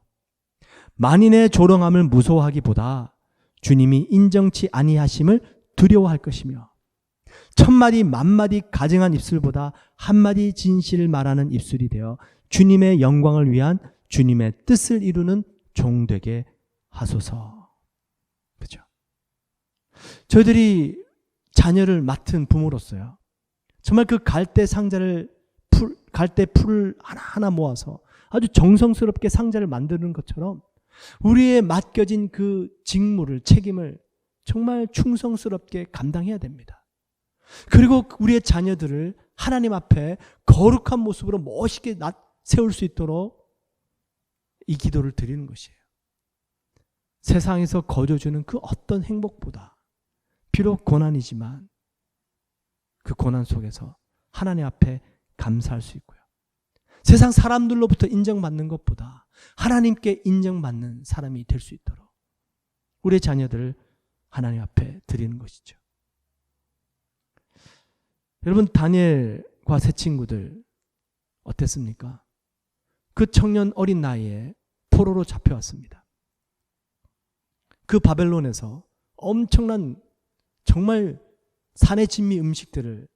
만인의 조롱함을 무서워하기보다 주님이 인정치 아니하심을 두려워할 것이며 1000마디 만마디 가증한 입술보다 한마디 진실을 말하는 입술이 되어 주님의 영광을 위한 주님의 뜻을 이루는 종 되게 하소서. 그죠? 저희들이 자녀를 맡은 부모로서요, 정말 그 갈대 상자를 갈대 풀을 하나하나 모아서 아주 정성스럽게 상자를 만드는 것처럼 우리의 맡겨진 그 직무를, 책임을 정말 충성스럽게 감당해야 됩니다. 그리고 우리의 자녀들을 하나님 앞에 거룩한 모습으로 멋있게 세울 수 있도록 이 기도를 드리는 것이에요. 세상에서 거저주는 그 어떤 행복보다 비록 고난이지만 그 고난 속에서 하나님 앞에 감사할 수 있고요. 세상 사람들로부터 인정받는 것보다 하나님께 인정받는 사람이 될 수 있도록 우리의 자녀들을 하나님 앞에 드리는 것이죠. 여러분, 다니엘과 세 친구들 어땠습니까? 그 청년 어린 나이에 포로로 잡혀왔습니다. 그 바벨론에서 엄청난 정말 산의 진미 음식들을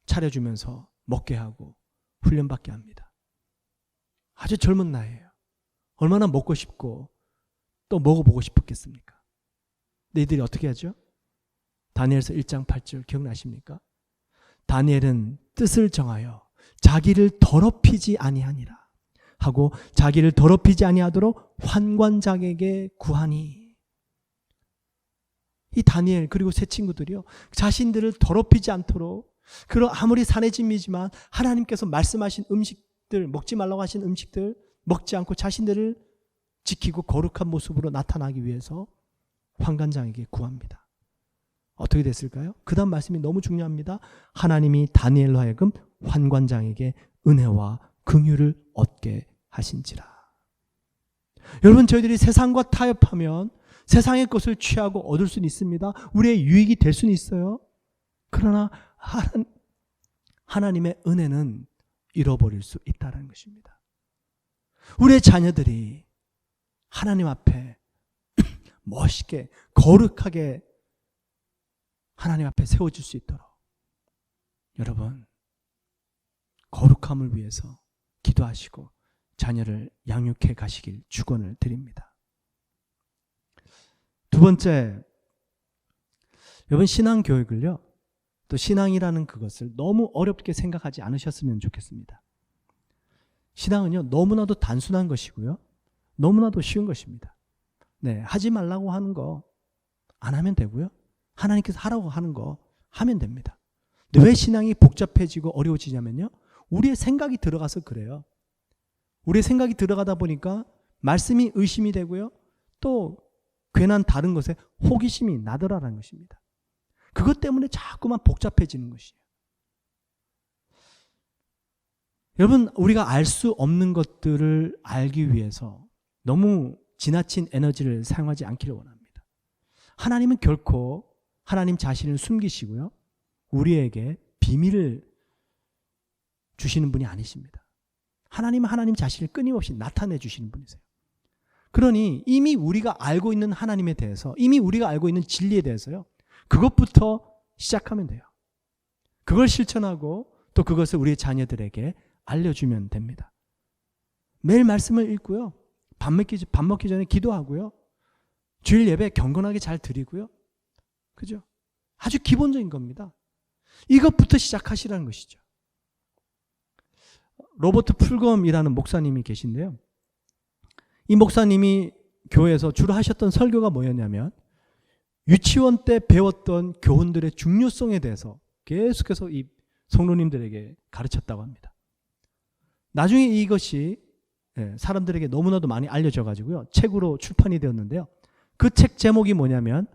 차려주면서 먹게 하고 훈련받게 합니다. 아주 젊은 나이에요. 얼마나 먹고 싶고 또 먹어보고 싶었겠습니까? 근데 이들이 어떻게 하죠? 다니엘서 1장 8절 기억나십니까? 다니엘은 뜻을 정하여 자기를 더럽히지 아니하니라 하고 자기를 더럽히지 아니하도록 환관장에게 구하니. 이 다니엘 그리고 세 친구들이요, 자신들을 더럽히지 않도록, 그런 아무리 산의 진미지만 하나님께서 말씀하신 음식들, 먹지 말라고 하신 음식들 먹지 않고 자신들을 지키고 거룩한 모습으로 나타나기 위해서 환관장에게 구합니다. 어떻게 됐을까요? 그 다음 말씀이 너무 중요합니다. 하나님이 다니엘로 하여금 환관장에게 은혜와 긍휼을 얻게 하신지라. 여러분, 저희들이 세상과 타협하면 세상의 것을 취하고 얻을 수는 있습니다. 우리의 유익이 될 수는 있어요. 그러나 하나님의 은혜는 잃어버릴 수 있다는 것입니다. 우리의 자녀들이 하나님 앞에 멋있게 거룩하게 하나님 앞에 세워질 수 있도록 여러분, 거룩함을 위해서 기도하시고 자녀를 양육해 가시길 축원을 드립니다. 두 번째, 여러분, 신앙교육을요, 또 신앙이라는 그것을 너무 어렵게 생각하지 않으셨으면 좋겠습니다. 신앙은요, 너무나도 단순한 것이고요, 너무나도 쉬운 것입니다. 네, 하지 말라고 하는 거 안 하면 되고요, 하나님께서 하라고 하는 거 하면 됩니다. 근데 왜 신앙이 복잡해지고 어려워지냐면요, 우리의 생각이 들어가서 그래요. 우리의 생각이 들어가다 보니까 말씀이 의심이 되고요, 또 괜한 다른 것에 호기심이 나더라라는 것입니다. 그것 때문에 자꾸만 복잡해지는 것이에요. 여러분, 우리가 알 수 없는 것들을 알기 위해서 너무 지나친 에너지를 사용하지 않기를 원합니다. 하나님은 결코 하나님 자신을 숨기시고요, 우리에게 비밀을 주시는 분이 아니십니다. 하나님은 하나님 자신을 끊임없이 나타내 주시는 분이세요. 그러니 이미 우리가 알고 있는 하나님에 대해서, 이미 우리가 알고 있는 진리에 대해서요, 그것부터 시작하면 돼요. 그걸 실천하고 또 그것을 우리의 자녀들에게 알려주면 됩니다. 매일 말씀을 읽고요, 밥 먹기 전에 기도하고요, 주일 예배 경건하게 잘 드리고요, 그죠? 아주 기본적인 겁니다. 이것부터 시작하시라는 것이죠. 로버트 풀검이라는 목사님이 계신데요, 이 목사님이 교회에서 주로 하셨던 설교가 뭐였냐면 유치원 때 배웠던 교훈들의 중요성에 대해서 계속해서 이 성도님들에게 가르쳤다고 합니다. 나중에 이것이 사람들에게 너무나도 많이 알려져 가지고요, 책으로 출판이 되었는데요, 그 책 제목이 뭐냐면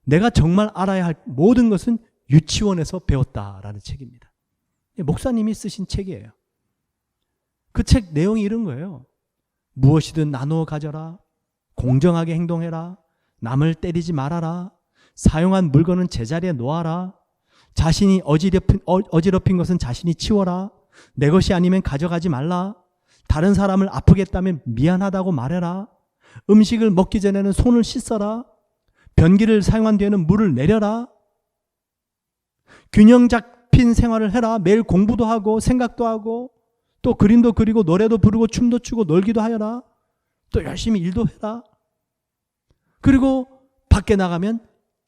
내가 정말 알아야 할 모든 것은 유치원에서 배웠다라는 책입니다. 목사님이 쓰신 책이에요. 그 책 내용이 이런 거예요. 무엇이든 나누어 가져라, 공정하게 행동해라, 남을 때리지 말아라, 사용한 물건은 제자리에 놓아라, 자신이 어지럽힌 것은 자신이 치워라, 내 것이 아니면 가져가지 말라, 다른 사람을 아프게 했다면 미안하다고 말해라, 음식을 먹기 전에는 손을 씻어라, 변기를 사용한 뒤에는 물을 내려라, 균형 잡힌 생활을 해라, 매일 공부도 하고 생각도 하고 또 그림도 그리고 노래도 부르고 춤도 추고 놀기도 하여라. 또 열심히 일도 해라. 그리고 밖에 나가면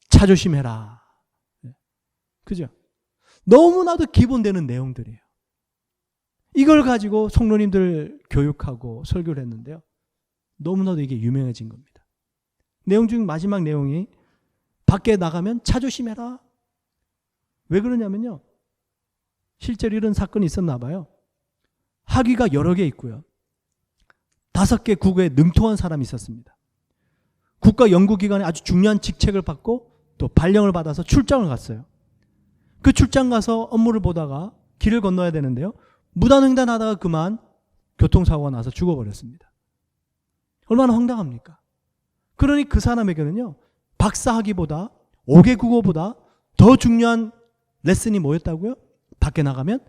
자조심해라. 그죠? 너무나도 기본되는 내용들이에요. 이걸 가지고 성도님들 교육하고 설교를 했는데요. 너무나도 이게 유명해진 겁니다. 내용 중 마지막 내용이 밖에 나가면 자조심해라. 왜 그러냐면요. 실제로 이런 사건이 있었나 봐요. 학위가 여러 개 있고요. 5개 국어에 능통한 사람이 있었습니다. 국가 연구기관에 아주 중요한 직책을 받고 또 발령을 받아서 출장을 갔어요. 그 출장 가서 업무를 보다가 길을 건너야 되는데요. 무단횡단하다가 그만 교통사고가 나서 죽어버렸습니다. 얼마나 황당합니까? 그러니 그 사람에게는요. 박사학위보다 5개 국어보다 더 중요한 레슨이 뭐였다고요? 밖에 나가면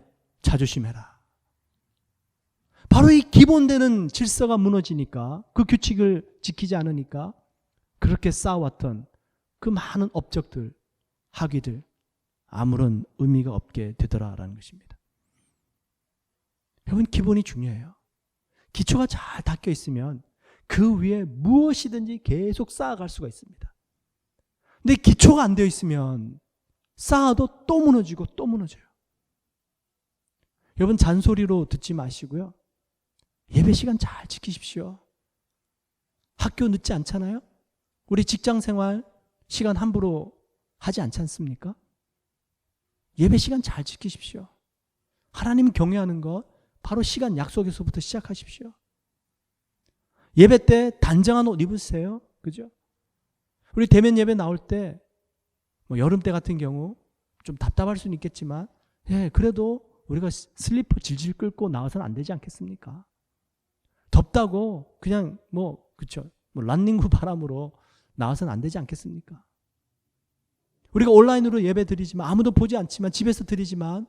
자조심해라. 바로 이 기본되는 질서가 무너지니까, 그 규칙을 지키지 않으니까 그렇게 쌓아왔던 그 많은 업적들, 학위들 아무런 의미가 없게 되더라라는 것입니다. 여러분, 기본이 중요해요. 기초가 잘 닦여 있으면 그 위에 무엇이든지 계속 쌓아갈 수가 있습니다. 근데 기초가 안 되어 있으면 쌓아도 또 무너지고 또 무너져요. 여러분, 잔소리로 듣지 마시고요. 예배 시간 잘 지키십시오. 학교 늦지 않잖아요? 우리 직장 생활 시간 함부로 하지 않지 않습니까? 예배 시간 잘 지키십시오. 하나님 경외하는 것 바로 시간 약속에서부터 시작하십시오. 예배 때 단정한 옷 입으세요. 그죠? 우리 대면 예배 나올 때 뭐 여름 때 같은 경우 좀 답답할 수는 있겠지만, 그래도 우리가 슬리퍼 질질 끌고 나와서는 안 되지 않겠습니까? 덥다고 그냥 그쵸? 런닝구 바람으로 나와서는 안 되지 않겠습니까? 우리가 온라인으로 예배 드리지만, 아무도 보지 않지만 집에서 드리지만,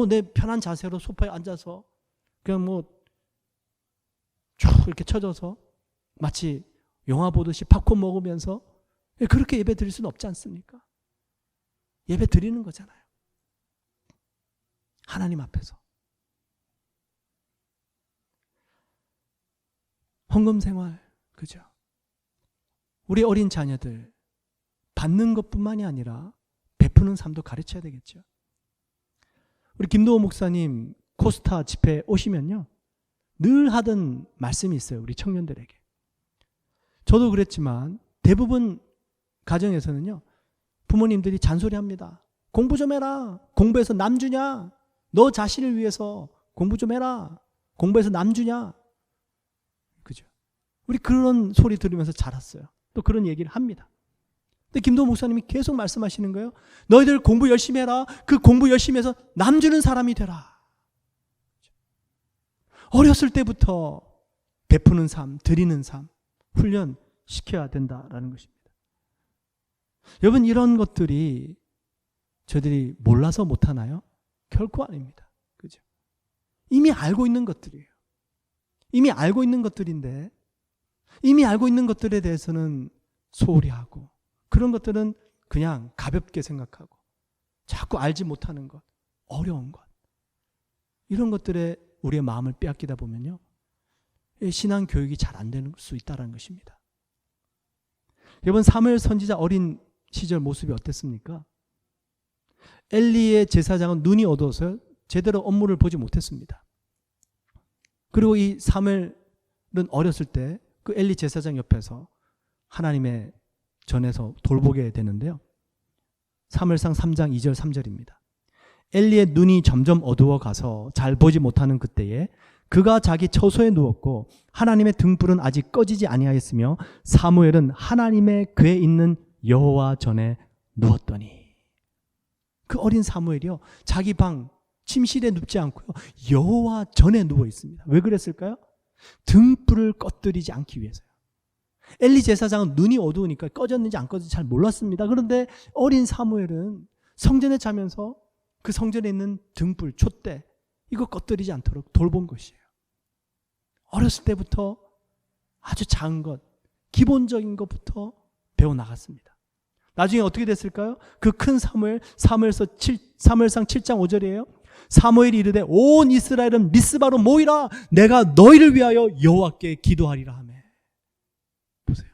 내 편한 자세로 소파에 앉아서 그냥 쭉 이렇게 쳐져서 마치 영화 보듯이 팝콘 먹으면서 그렇게 예배 드릴 수는 없지 않습니까? 예배 드리는 거잖아요. 하나님 앞에서. 헌금 생활, 그죠? 우리 어린 자녀들 받는 것뿐만이 아니라 베푸는 삶도 가르쳐야 되겠죠. 우리 김도호 목사님 코스타 집회 오시면요, 늘 하던 말씀이 있어요. 우리 청년들에게. 저도 그랬지만 대부분 가정에서는요, 부모님들이 잔소리합니다. 공부 좀 해라. 공부해서 남 주냐? 너 자신을 위해서 공부 좀 해라. 공부해서 남 주냐? 그죠? 우리 그런 소리 들으면서 자랐어요. 또 그런 얘기를 합니다. 근데 김도호 목사님이 계속 말씀하시는 거예요. 너희들 공부 열심히 해라. 그 공부 열심히 해서 남 주는 사람이 되라. 어렸을 때부터 베푸는 삶, 드리는 삶 훈련시켜야 된다라는 것입니다. 여러분, 이런 것들이 저희들이 몰라서 못하나요? 결코 아닙니다. 그죠? 이미 알고 있는 것들이에요. 이미 알고 있는 것들인데, 이미 알고 있는 것들에 대해서는 소홀히 하고, 그런 것들은 그냥 가볍게 생각하고, 자꾸 알지 못하는 것, 어려운 것, 이런 것들에 우리의 마음을 빼앗기다 보면요, 신앙 교육이 잘 안 되는 수 있다는 것입니다. 여러분, 사무엘 선지자 어린 시절 모습이 어땠습니까? 엘리의 제사장은 눈이 어두워서 제대로 업무를 보지 못했습니다. 그리고 이 사무엘은 어렸을 때 그 엘리 제사장 옆에서 하나님의 전에서 돌보게 되는데요. 사무엘상 3장 2절 3절입니다. 엘리의 눈이 점점 어두워 가서 잘 보지 못하는 그때에 그가 자기 처소에 누웠고 하나님의 등불은 아직 꺼지지 아니하였으며 사무엘은 하나님의 궤에 있는 여호와 전에 누웠더니, 그 어린 사무엘이요, 자기 방 침실에 눕지 않고요, 여호와 전에 누워 있습니다. 왜 그랬을까요? 등불을 꺼뜨리지 않기 위해서요. 엘리 제사장은 눈이 어두우니까 꺼졌는지 안 꺼졌는지 잘 몰랐습니다. 그런데 어린 사무엘은 성전에 자면서 그 성전에 있는 등불, 촛대, 이거 꺼뜨리지 않도록 돌본 것이에요. 어렸을 때부터 아주 작은 것, 기본적인 것부터 배워나갔습니다. 나중에 어떻게 됐을까요? 그 큰 사무엘, 사무엘상 7장 5절이에요. 사무엘이 이르되 온 이스라엘은 미스바로 모이라. 내가 너희를 위하여 여호와께 기도하리라 하며. 보세요.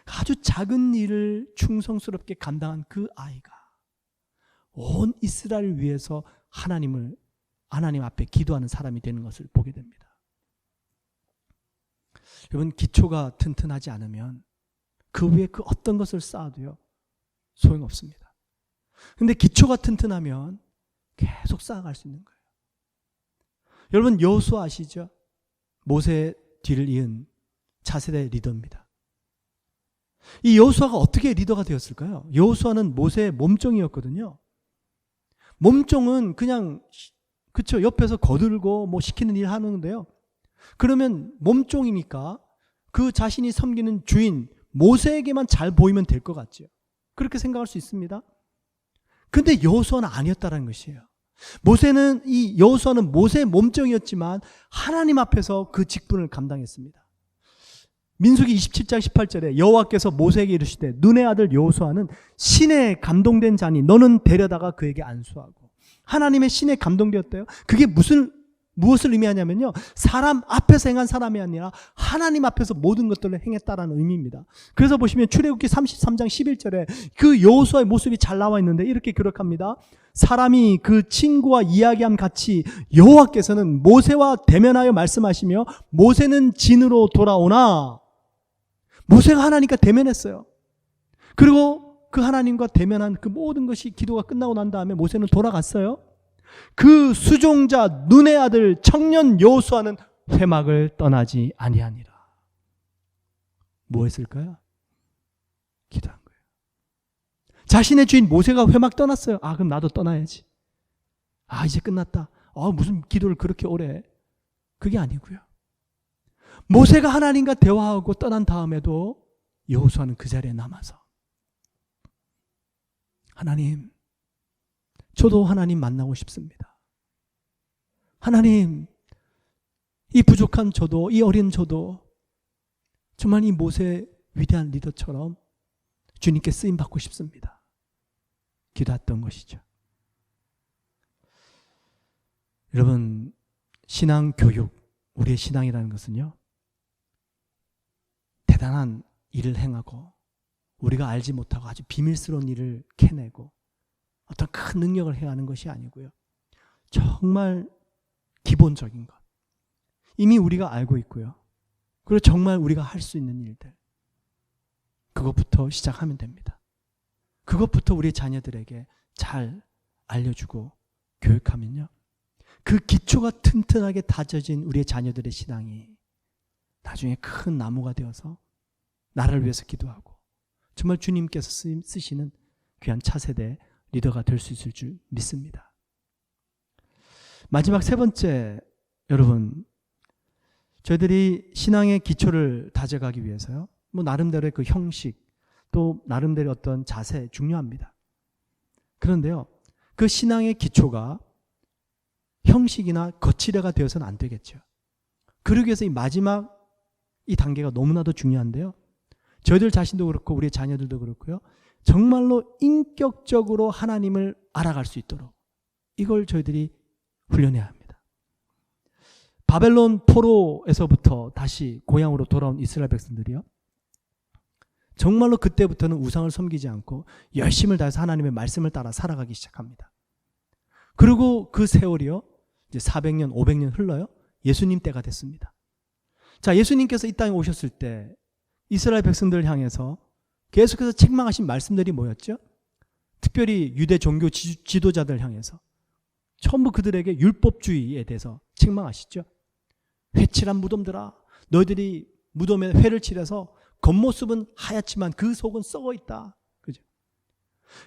아주 작은 일을 충성스럽게 감당한 그 아이가 온 이스라엘을 위해서 하나님 앞에 기도하는 사람이 되는 것을 보게 됩니다. 여러분, 기초가 튼튼하지 않으면 그 위에 그 어떤 것을 쌓아도요 소용없습니다. 그런데 기초가 튼튼하면 계속 쌓아갈 수 있는 거예요. 여러분, 여호수아 아시죠? 모세의 뒤를 이은 차세대 리더입니다. 이 여호수아가 어떻게 리더가 되었을까요? 여호수아는 모세의 몸종이었거든요. 몸종은 그냥 그쵸, 옆에서 거들고 뭐 시키는 일 하는데요. 그러면 몸종이니까 그 자신이 섬기는 주인 모세에게만 잘 보이면 될 것 같죠. 그렇게 생각할 수 있습니다. 근데 여호수아는 아니었다는 것이에요. 이 여호수아는 모세의 몸종이었지만 하나님 앞에서 그 직분을 감당했습니다. 민수기 27장 18절에 여호와께서 모세에게 이르시되 눈의 아들 여호수아는 신에 감동된 자니 너는 데려다가 그에게 안수하고. 하나님의 신에 감동되었대요. 그게 무엇을 의미하냐면요, 사람 앞에서 행한 사람이 아니라 하나님 앞에서 모든 것들을 행했다라는 의미입니다. 그래서 보시면 출애굽기 33장 11절에 그 여호수아의 모습이 잘 나와 있는데 이렇게 기록합니다. 사람이 그 친구와 이야기함 같이 여호와께서는 모세와 대면하여 말씀하시며 모세는 진으로 돌아오나. 모세가 하나님과 대면했어요. 그리고 그 하나님과 대면한 그 모든 것이 기도가 끝나고 난 다음에 모세는 돌아갔어요. 그 수종자 눈의 아들 청년 여호수아는 회막을 떠나지 아니하니라. 뭐 했을까요? 기도한 거예요. 자신의 주인 모세가 회막 떠났어요. 그럼 나도 떠나야지. 이제 끝났다. 무슨 기도를 그렇게 오래 해. 그게 아니고요. 모세가 하나님과 대화하고 떠난 다음에도 여호수아는 그 자리에 남아서 하나님, 저도 하나님 만나고 싶습니다. 하나님, 이 부족한 저도, 이 어린 저도 정말 이 모세 위대한 리더처럼 주님께 쓰임 받고 싶습니다. 기도했던 것이죠. 여러분, 신앙 교육, 우리의 신앙이라는 것은요, 대단한 일을 행하고 우리가 알지 못하고 아주 비밀스러운 일을 캐내고 어떤 큰 능력을 행하는 것이 아니고요, 정말 기본적인 것, 이미 우리가 알고 있고요, 그리고 정말 우리가 할 수 있는 일들, 그것부터 시작하면 됩니다. 그것부터 우리 자녀들에게 잘 알려주고 교육하면요, 그 기초가 튼튼하게 다져진 우리의 자녀들의 신앙이 나중에 큰 나무가 되어서 나라를 위해서 기도하고 정말 주님께서 쓰시는 귀한 차세대 리더가 될 수 있을 줄 믿습니다. 마지막 세 번째, 여러분, 저희들이 신앙의 기초를 다져가기 위해서요, 나름대로의 그 형식, 또 나름대로 어떤 자세 중요합니다. 그런데요, 그 신앙의 기초가 형식이나 거칠애가 되어서는 안 되겠죠. 그러기 위해서 이 마지막 이 단계가 너무나도 중요한데요, 저희들 자신도 그렇고 우리 자녀들도 그렇고요, 정말로 인격적으로 하나님을 알아갈 수 있도록 이걸 저희들이 훈련해야 합니다. 바벨론 포로에서부터 다시 고향으로 돌아온 이스라엘 백성들이요, 정말로 그때부터는 우상을 섬기지 않고 열심을 다해서 하나님의 말씀을 따라 살아가기 시작합니다. 그리고 그 세월이요, 이제 400년, 500년 흘러요, 예수님 때가 됐습니다. 자, 예수님께서 이 땅에 오셨을 때 이스라엘 백성들을 향해서 계속해서 책망하신 말씀들이 뭐였죠? 특별히 유대 종교 지도자들 향해서 전부 그들에게 율법주의에 대해서 책망하시죠. 회칠한 무덤들아, 너희들이 무덤에 회를 칠해서 겉모습은 하얗지만 그 속은 썩어 있다. 그죠?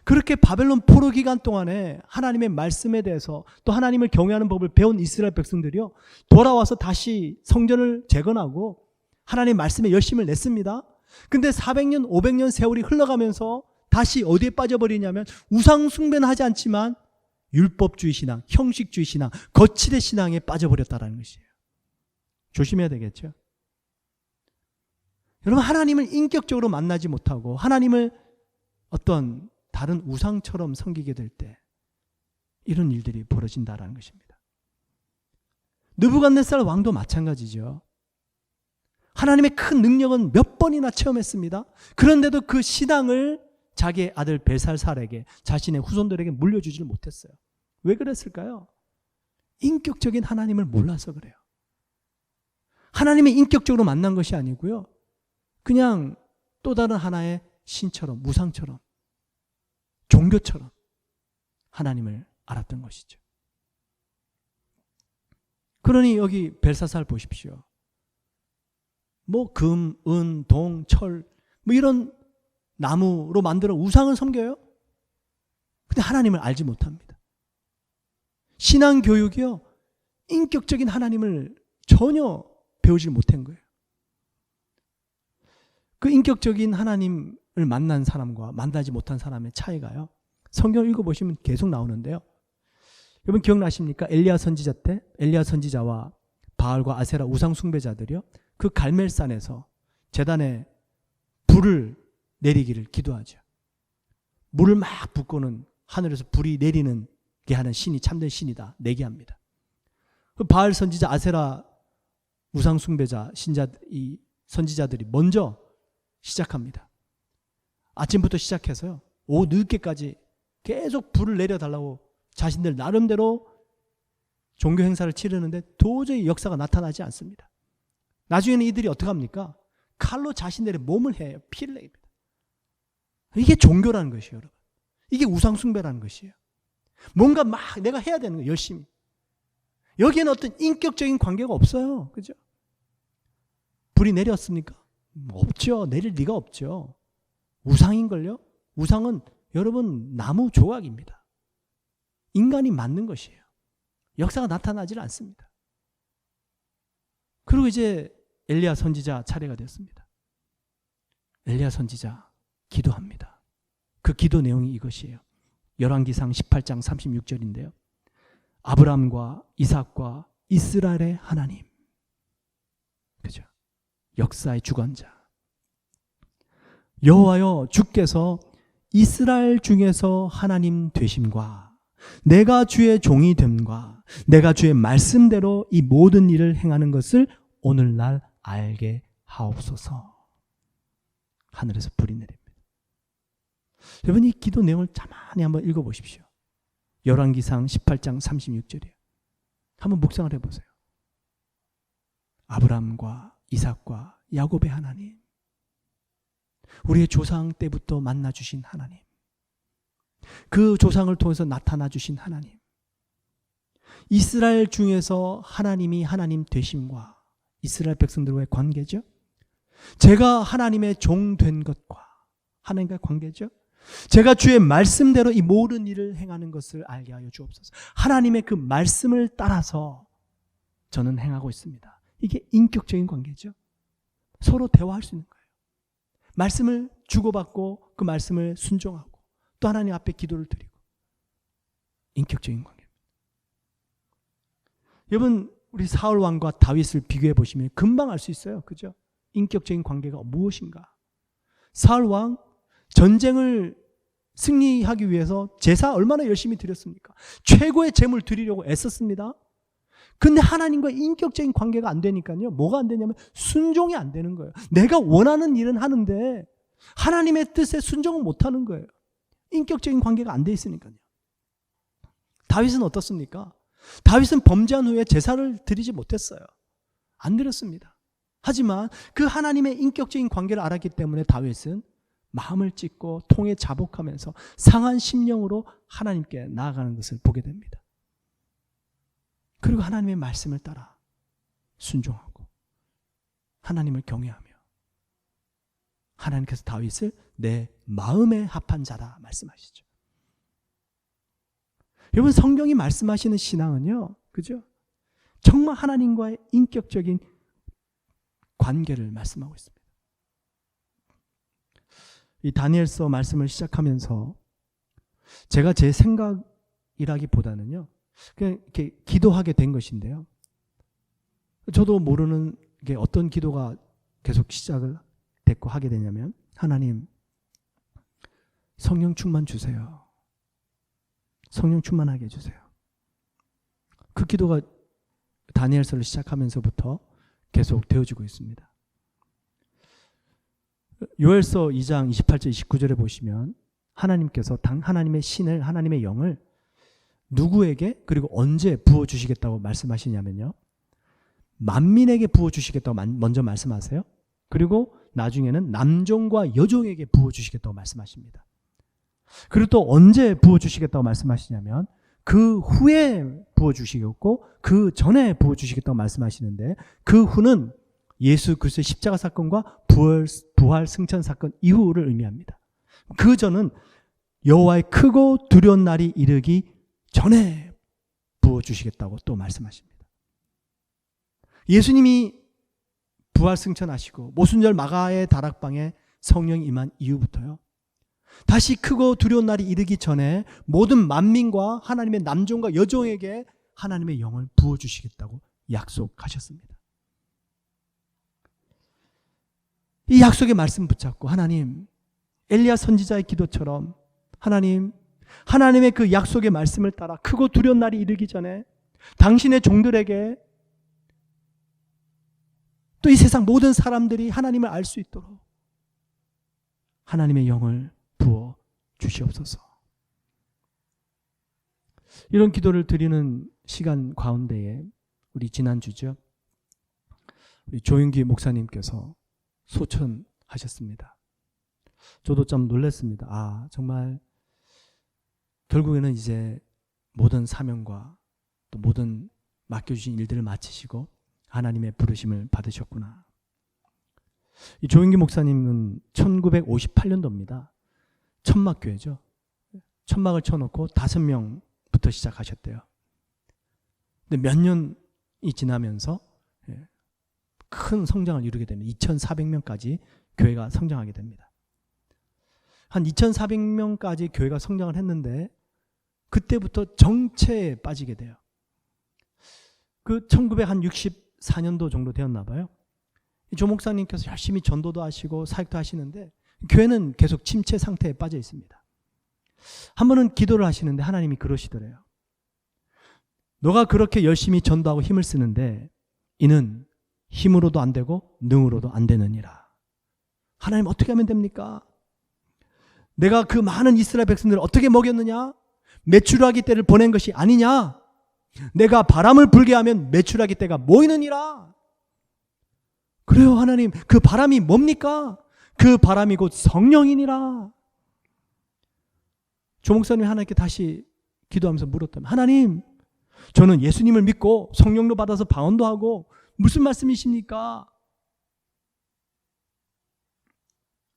그렇게 바벨론 포로 기간 동안에 하나님의 말씀에 대해서 또 하나님을 경외하는 법을 배운 이스라엘 백성들이요, 돌아와서 다시 성전을 재건하고 하나님의 말씀에 열심을 냈습니다. 근데 400년, 500년 세월이 흘러가면서 다시 어디에 빠져버리냐면 우상 숭배는 하지 않지만 율법주의 신앙, 형식주의 신앙, 거칠의 신앙에 빠져버렸다는 것이에요. 조심해야 되겠죠. 여러분, 하나님을 인격적으로 만나지 못하고 하나님을 어떤 다른 우상처럼 섬기게 될 때 이런 일들이 벌어진다라는 것입니다. 느부갓네살 왕도 마찬가지죠. 하나님의 큰 능력은 몇 번이나 체험했습니다. 그런데도 그 신앙을 자기의 아들 벨살살에게, 자신의 후손들에게 물려주지를 못했어요. 왜 그랬을까요? 인격적인 하나님을 몰라서 그래요. 하나님의 인격적으로 만난 것이 아니고요, 그냥 또 다른 하나의 신처럼, 무상처럼, 종교처럼 하나님을 알았던 것이죠. 그러니 여기 벨사살 보십시오. 뭐 금, 은, 동, 철, 뭐 이런 나무로 만들어 우상을 섬겨요. 근데 하나님을 알지 못합니다. 신앙 교육이요, 인격적인 하나님을 전혀 배우지 못한 거예요. 그 인격적인 하나님을 만난 사람과 만나지 못한 사람의 차이가요, 성경 읽어보시면 계속 나오는데요. 여러분 기억나십니까? 엘리야 선지자 때 엘리야 선지자와 바알과 아세라 우상 숭배자들이요, 그 갈멜산에서 제단에 불을 내리기를 기도하죠. 물을 막 붓고는 하늘에서 불이 내리는 게 하는 신이 참된 신이다 내게 합니다. 그 바알 선지자, 아세라 우상 숭배자 신자, 이 선지자들이 먼저 시작합니다. 아침부터 시작해서요, 오후 늦게까지 계속 불을 내려달라고 자신들 나름대로 종교 행사를 치르는데 도저히 역사가 나타나지 않습니다. 나중에는 이들이 어떻게 합니까? 칼로 자신들의 몸을 해요. 피를 내립니다. 이게 종교라는 것이에요, 여러분. 이게 우상 숭배라는 것이에요. 뭔가 막 내가 해야 되는 거예요, 열심히. 여기에는 어떤 인격적인 관계가 없어요. 그죠? 불이 내렸습니까? 없죠. 내릴 리가 없죠. 우상인걸요? 우상은 여러분 나무 조각입니다. 인간이 만든 것이에요. 역사가 나타나질 않습니다. 그리고 이제 엘리야 선지자 차례가 됐습니다. 엘리야 선지자 기도합니다. 그 기도 내용이 이것이에요. 열왕기상 18장 36절인데요. 아브라함과 이삭과 이스라엘의 하나님, 그죠? 역사의 주관자 여호와여, 주께서 이스라엘 중에서 하나님 되심과 내가 주의 종이 됨과 내가 주의 말씀대로 이 모든 일을 행하는 것을 오늘날 알게 하옵소서. 하늘에서 불이 내립니다. 여러분 이 기도 내용을 가만히 한번 읽어보십시오. 열왕기상 18장 36절이에요. 한번 묵상을 해보세요. 아브라함과 이삭과 야곱의 하나님, 우리의 조상 때부터 만나주신 하나님, 그 조상을 통해서 나타나 주신 하나님, 이스라엘 중에서 하나님이 하나님 되심과 이스라엘 백성들과의 관계죠. 제가 하나님의 종 된 것과 하나님과의 관계죠. 제가 주의 말씀대로 이 모든 일을 행하는 것을 알게 하여 주옵소서. 하나님의 그 말씀을 따라서 저는 행하고 있습니다. 이게 인격적인 관계죠. 서로 대화할 수 있는 거예요. 말씀을 주고받고 그 말씀을 순종하고 또 하나님 앞에 기도를 드리고, 인격적인 관계입니다. 여러분 우리 사울 왕과 다윗을 비교해 보시면 금방 알 수 있어요. 그죠? 인격적인 관계가 무엇인가. 사울 왕 전쟁을 승리하기 위해서 제사 얼마나 열심히 드렸습니까? 최고의 제물 드리려고 애썼습니다. 근데 하나님과 인격적인 관계가 안 되니까요, 뭐가 안 되냐면 순종이 안 되는 거예요. 내가 원하는 일은 하는데 하나님의 뜻에 순종은 못 하는 거예요. 인격적인 관계가 안 돼 있으니까요. 다윗은 어떻습니까? 다윗은 범죄한 후에 제사를 드리지 못했어요. 안 드렸습니다. 하지만 그 하나님의 인격적인 관계를 알았기 때문에 다윗은 마음을 찢고 통에 자복하면서 상한 심령으로 하나님께 나아가는 것을 보게 됩니다. 그리고 하나님의 말씀을 따라 순종하고 하나님을 경외하며, 하나님께서 다윗을 내 마음에 합한 자라 말씀하시죠. 여러분 성경이 말씀하시는 신앙은요, 그죠? 정말 하나님과의 인격적인 관계를 말씀하고 있습니다. 이 다니엘서 말씀을 시작하면서 제가 제 생각이라기보다는요, 그냥 이렇게 기도하게 된 것인데요. 저도 모르는 게 어떤 기도가 계속 시작을 됐고 하게 되냐면, 하나님 성령 충만 주세요. 성령 충만하게 해주세요. 그 기도가 다니엘서를 시작하면서부터 계속 되어지고 있습니다. 요엘서 2장 28절 29절에 보시면 하나님께서 하나님의 신을, 하나님의 영을 누구에게 그리고 언제 부어주시겠다고 말씀하시냐면요, 만민에게 부어주시겠다고 먼저 말씀하세요. 그리고 나중에는 남종과 여종에게 부어주시겠다고 말씀하십니다. 그리고 또 언제 부어주시겠다고 말씀하시냐면 그 후에 부어주시겠고 그 전에 부어주시겠다고 말씀하시는데, 그 후는 예수 그리스도의 십자가 사건과 부활 승천 사건 이후를 의미합니다. 그 전은 여호와의 크고 두려운 날이 이르기 전에 부어주시겠다고 또 말씀하십니다. 예수님이 부활 승천하시고 모순절 마가의 다락방에 성령이 임한 이후부터요, 다시 크고 두려운 날이 이르기 전에 모든 만민과 하나님의 남종과 여종에게 하나님의 영을 부어주시겠다고 약속하셨습니다. 이 약속의 말씀 붙잡고 하나님, 엘리야 선지자의 기도처럼 하나님, 하나님의 그 약속의 말씀을 따라 크고 두려운 날이 이르기 전에 당신의 종들에게 또 이 세상 모든 사람들이 하나님을 알 수 있도록 하나님의 영을 부어 주시옵소서. 이런 기도를 드리는 시간 가운데에 우리 지난주죠, 우리 조윤기 목사님께서 소천하셨습니다. 저도 좀 놀랐습니다. 정말 결국에는 이제 모든 사명과 또 모든 맡겨주신 일들을 마치시고 하나님의 부르심을 받으셨구나. 이 조윤기 목사님은 1958년도입니다. 천막교회죠. 천막을 쳐놓고 5명부터 시작하셨대요. 근데 몇 년이 지나면서 큰 성장을 이루게 됩니다. 2,400명까지 교회가 성장하게 됩니다. 한 2,400명까지 교회가 성장을 했는데 그때부터 정체에 빠지게 돼요. 그 1964년도 정도 되었나 봐요. 조 목사님께서 열심히 전도도 하시고 사역도 하시는데 교회는 계속 침체 상태에 빠져 있습니다. 한 번은 기도를 하시는데 하나님이 그러시더래요. 너가 그렇게 열심히 전도하고 힘을 쓰는데 이는 힘으로도 안 되고 능으로도 안 되느니라. 하나님 어떻게 하면 됩니까? 내가 그 많은 이스라엘 백성들을 어떻게 먹였느냐? 메추라기 떼를 보낸 것이 아니냐? 내가 바람을 불게 하면 메추라기 떼가 모이느니라. 그래요 하나님, 그 바람이 뭡니까? 그 바람이 곧 성령이니라. 조 목사님이 하나님께 다시 기도하면서 물었다면, 하나님, 저는 예수님을 믿고 성령도 받아서 방언도 하고 무슨 말씀이십니까?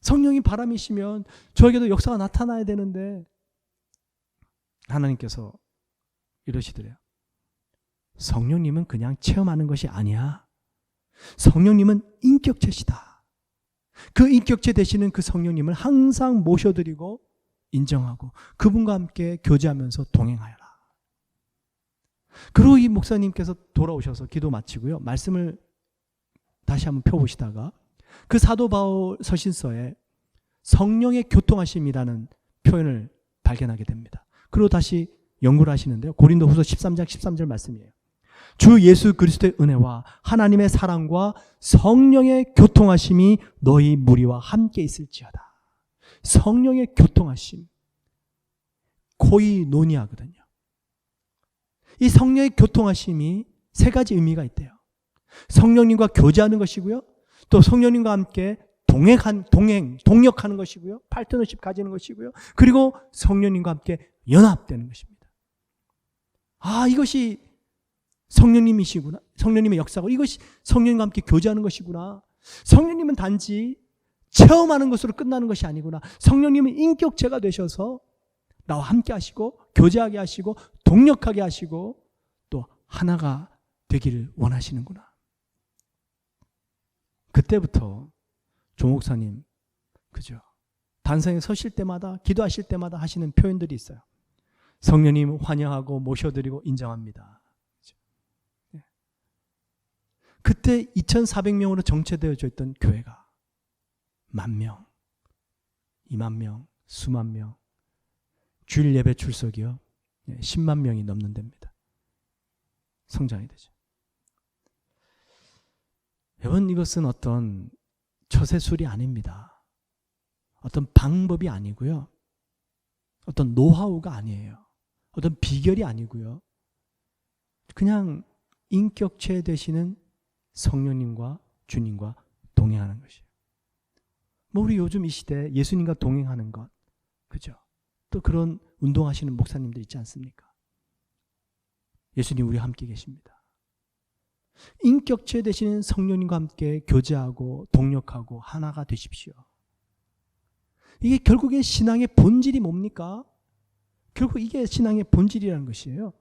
성령이 바람이시면 저에게도 역사가 나타나야 되는데, 하나님께서 이러시더래요. 성령님은 그냥 체험하는 것이 아니야. 성령님은 인격체시다. 그 인격체 되시는 그 성령님을 항상 모셔드리고 인정하고 그분과 함께 교제하면서 동행하여라. 그리고 이 목사님께서 돌아오셔서 기도 마치고요, 말씀을 다시 한번 펴보시다가 그 사도 바울 서신서에 성령의 교통하심이라는 표현을 발견하게 됩니다. 그리고 다시 연구를 하시는데요, 고린도후서 13장 13절 말씀이에요. 주 예수 그리스도의 은혜와 하나님의 사랑과 성령의 교통하심이 너희 무리와 함께 있을지어다. 성령의 교통하심, 코이노니아거든요. 이 성령의 교통하심이 세 가지 의미가 있대요. 성령님과 교제하는 것이고요, 또 성령님과 함께 동역하는 것이고요, 파트너십 가지는 것이고요, 그리고 성령님과 함께 연합되는 것입니다. 이것이 성령님이시구나. 성령님의 역사고 이것이 성령님과 함께 교제하는 것이구나. 성령님은 단지 체험하는 것으로 끝나는 것이 아니구나. 성령님은 인격체가 되셔서 나와 함께 하시고 교제하게 하시고 동력하게 하시고 또 하나가 되기를 원하시는구나. 그때부터 조 목사님, 그죠? 단상에 서실 때마다, 기도하실 때마다 하시는 표현들이 있어요. 성령님 환영하고 모셔드리고 인정합니다. 그때 2,400명으로 정체되어져 있던 교회가 10,000명, 20,000명, 수만 명, 주일 예배 출석이요, 10만 명이 넘는 데입니다. 성장이 되죠. 여러분, 이것은 어떤 처세술이 아닙니다. 어떤 방법이 아니고요. 어떤 노하우가 아니에요. 어떤 비결이 아니고요. 그냥 인격체 되시는 성령님과 주님과 동행하는 것이에요. 뭐 우리 요즘 이 시대에 예수님과 동행하는 것, 그죠? 또 그런 운동하시는 목사님들 있지 않습니까? 예수님 우리와 함께 계십니다. 인격체 되시는 성령님과 함께 교제하고 동력하고 하나가 되십시오. 이게 결국에 신앙의 본질이 뭡니까? 결국 이게 신앙의 본질이라는 것이에요.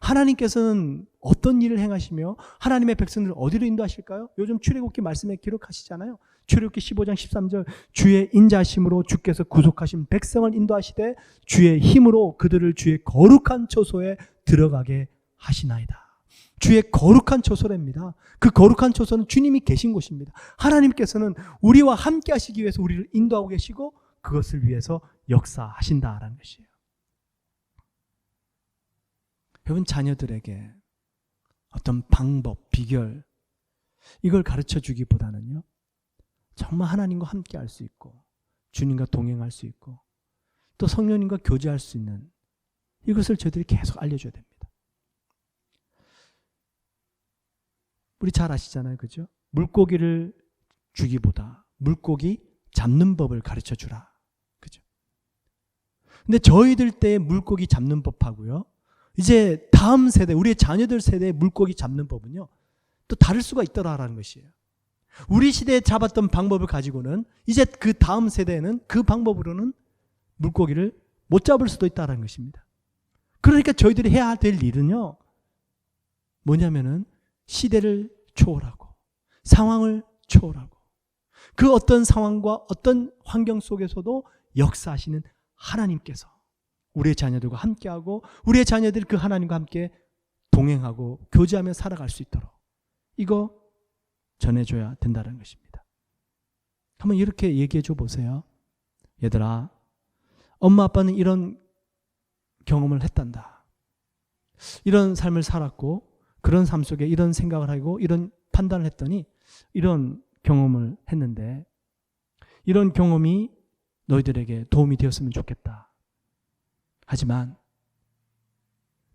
하나님께서는 어떤 일을 행하시며 하나님의 백성들을 어디로 인도하실까요? 요즘 출애굽기 말씀에 기록하시잖아요. 출애굽기 15장 13절 주의 인자하심으로 주께서 구속하신 백성을 인도하시되 주의 힘으로 그들을 주의 거룩한 처소에 들어가게 하시나이다. 주의 거룩한 처소랍니다. 그 거룩한 처소는 주님이 계신 곳입니다. 하나님께서는 우리와 함께 하시기 위해서 우리를 인도하고 계시고 그것을 위해서 역사하신다라는 것이에요. 여러분, 자녀들에게 어떤 방법, 비결 이걸 가르쳐 주기보다는요, 정말 하나님과 함께 할 수 있고 주님과 동행할 수 있고 또 성령님과 교제할 수 있는 이것을 저희들이 계속 알려줘야 됩니다. 우리 잘 아시잖아요, 그죠? 물고기를 주기보다 물고기 잡는 법을 가르쳐 주라, 그죠? 근데 저희들 때의 물고기 잡는 법하고요, 이제 다음 세대, 우리의 자녀들 세대의 물고기 잡는 법은요, 또 다를 수가 있더라라는 것이에요. 우리 시대에 잡았던 방법을 가지고는 이제 그 다음 세대에는 그 방법으로는 물고기를 못 잡을 수도 있다는 것입니다. 그러니까 저희들이 해야 될 일은요, 뭐냐면은 시대를 초월하고 상황을 초월하고 그 어떤 상황과 어떤 환경 속에서도 역사하시는 하나님께서 우리의 자녀들과 함께하고 우리의 자녀들이 그 하나님과 함께 동행하고 교제하며 살아갈 수 있도록 이거 전해줘야 된다는 것입니다. 한번 이렇게 얘기해 줘 보세요. 얘들아, 엄마 아빠는 이런 경험을 했단다. 이런 삶을 살았고 그런 삶 속에 이런 생각을 하고 이런 판단을 했더니 이런 경험을 했는데 이런 경험이 너희들에게 도움이 되었으면 좋겠다. 하지만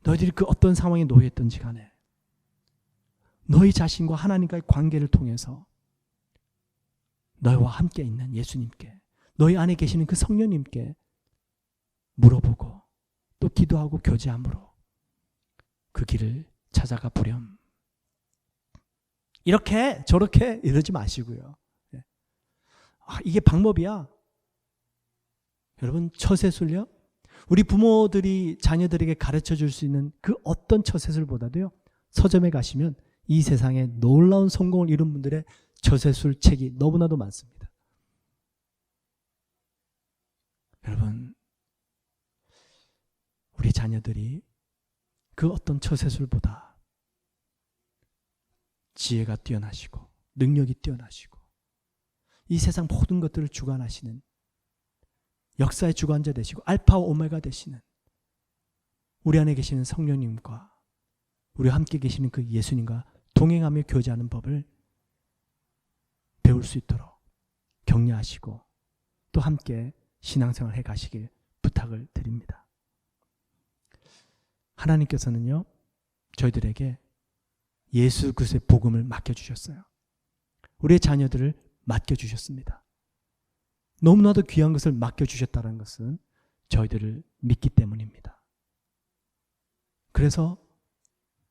너희들이 그 어떤 상황에 놓여있든지 간에 너희 자신과 하나님과의 관계를 통해서 너희와 함께 있는 예수님께, 너희 안에 계시는 그 성령님께 물어보고 또 기도하고 교제함으로 그 길을 찾아가 보렴. 이렇게 저렇게 이러지 마시고요. 이게 방법이야. 여러분, 처세술요, 우리 부모들이 자녀들에게 가르쳐 줄 수 있는 그 어떤 처세술보다도요, 서점에 가시면 이 세상에 놀라운 성공을 이룬 분들의 처세술 책이 너무나도 많습니다. 여러분, 우리 자녀들이 그 어떤 처세술보다 지혜가 뛰어나시고 능력이 뛰어나시고 이 세상 모든 것들을 주관하시는 역사의 주관자 되시고 알파와 오메가 되시는 우리 안에 계시는 성령님과 우리와 함께 계시는 그 예수님과 동행하며 교제하는 법을 배울 수 있도록 격려하시고 또 함께 신앙생활 해 가시길 부탁을 드립니다. 하나님께서는요, 저희들에게 예수 그리스도의 복음을 맡겨주셨어요. 우리의 자녀들을 맡겨주셨습니다. 너무나도 귀한 것을 맡겨주셨다는 것은 저희들을 믿기 때문입니다. 그래서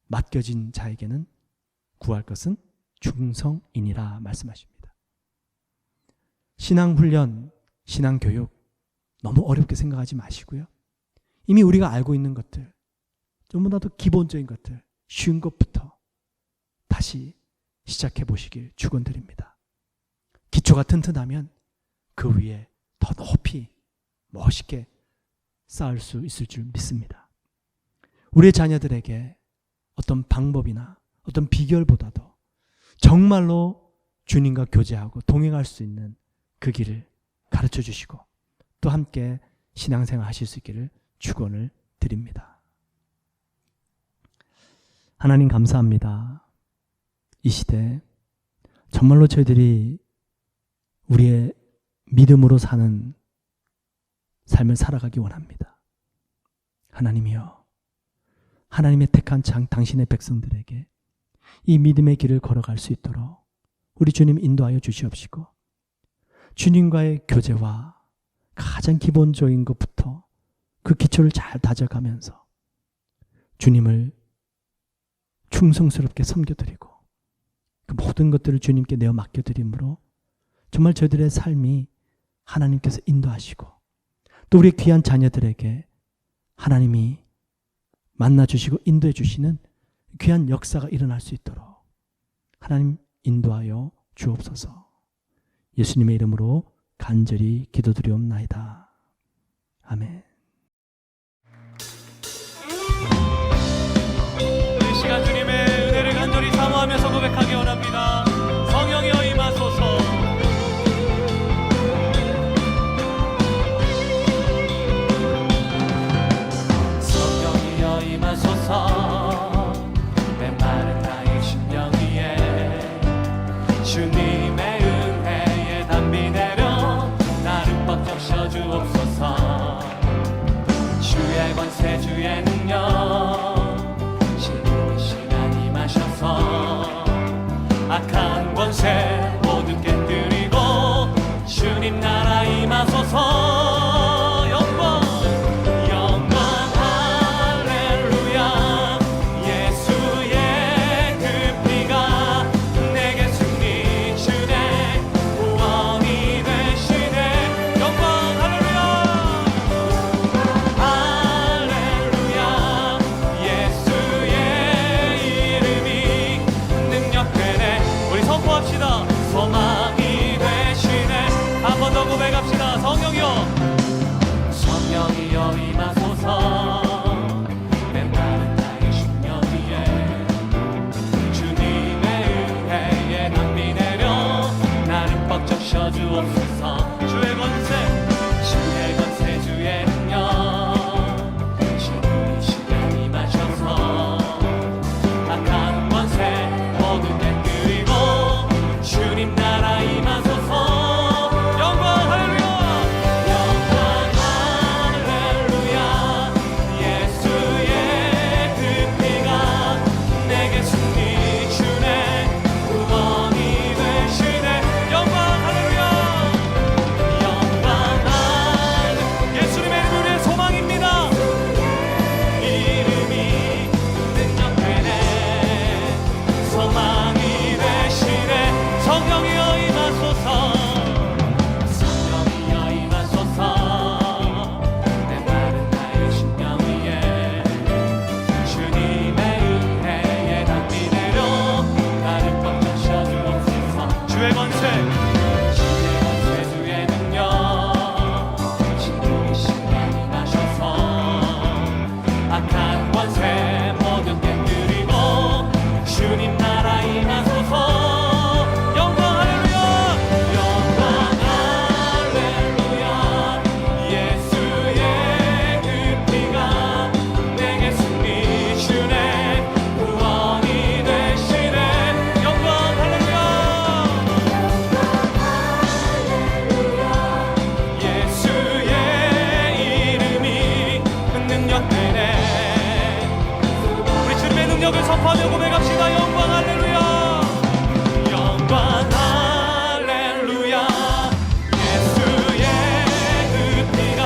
맡겨진 자에게는 구할 것은 충성이니라 말씀하십니다. 신앙훈련, 신앙교육 너무 어렵게 생각하지 마시고요. 이미 우리가 알고 있는 것들, 너무나도 기본적인 것들, 쉬운 것부터 다시 시작해 보시길 축원드립니다. 기초가 튼튼하면 그 위에 더 높이 멋있게 쌓을 수 있을 줄 믿습니다. 우리의 자녀들에게 어떤 방법이나 어떤 비결보다도 정말로 주님과 교제하고 동행할 수 있는 그 길을 가르쳐 주시고 또 함께 신앙생활 하실 수 있기를 축원을 드립니다. 하나님 감사합니다. 이 시대 정말로 저희들이 우리의 믿음으로 사는 삶을 살아가기 원합니다. 하나님이여, 하나님의 택한 당신의 백성들에게 이 믿음의 길을 걸어갈 수 있도록 우리 주님 인도하여 주시옵시고, 주님과의 교제와 가장 기본적인 것부터 그 기초를 잘 다져가면서 주님을 충성스럽게 섬겨드리고 그 모든 것들을 주님께 내어 맡겨드림으로 정말 저희들의 삶이 하나님께서 인도하시고 또 우리 귀한 자녀들에게 하나님이 만나주시고 인도해 주시는 귀한 역사가 일어날 수 있도록 하나님 인도하여 주옵소서. 예수님의 이름으로 간절히 기도드리옵나이다. 아멘. 이 시간 주님의 은혜를 간절히 사모하면서 고백하기 원합니다. 성령이여 임하소서. 성령이여 임하소서. 메마른 나의 심령 위에 주님의 은혜의 담비 내려 나를 꽉 적셔주옵소서. 주의 권세 주의 능력 악한 권세 모두 깨뜨리고 주님 나라 임하소서. 영광 영광 할렐루야. 예수의 그 피가 내게 승리 주네 구원이 되시네. 영광 할렐루야. 할렐루야. 예수의 이름이 능력되네. 선포합시다. 소망이 되시네. 한 번 더 고백합시다. 성령이여, 성령이여 임하소서. 메마른 나의 심령 위에 주님의 은혜의 담비 내려 나를 꽉 적셔주옵소서. 주의 권세 주의 권세 주의 능력 지금 이 시간 임하셔서 악한 권세 모두 깨뜨리고 주님 나라 임하소서. 영광 할렐루야. 영광 할렐루야. 예수의 그 피가 내게 승리 주네 구원이 되시네. 영광 할렐루야. 영광 할렐루야. 예수님의 이름이 우리의 소망입니다. 이름이 능력되네. 소망이 되시네. 성령이여 임하소서. 성령이여 임하소서. 메마른 나의 심령 위에 주님의 은혜의 담비 내려 나를 꽉 적셔주옵소서. 주의 권세 주의 권세 주의 능력 지금 이 시간 임하셔서 악한 권세 모두 깨뜨리고 주님 나라 임하소서. 영광 할렐루야. 영광 할렐루야. 예수의 그 피가 내게 승리 주네 구원이 되시네. 영광 할렐루야. 예수의 이름이 능력되네. 우리 주님의 능력을 선포하며 고백합시다. 영광 할렐루야. 영광 할렐루야. 예수의 그 피가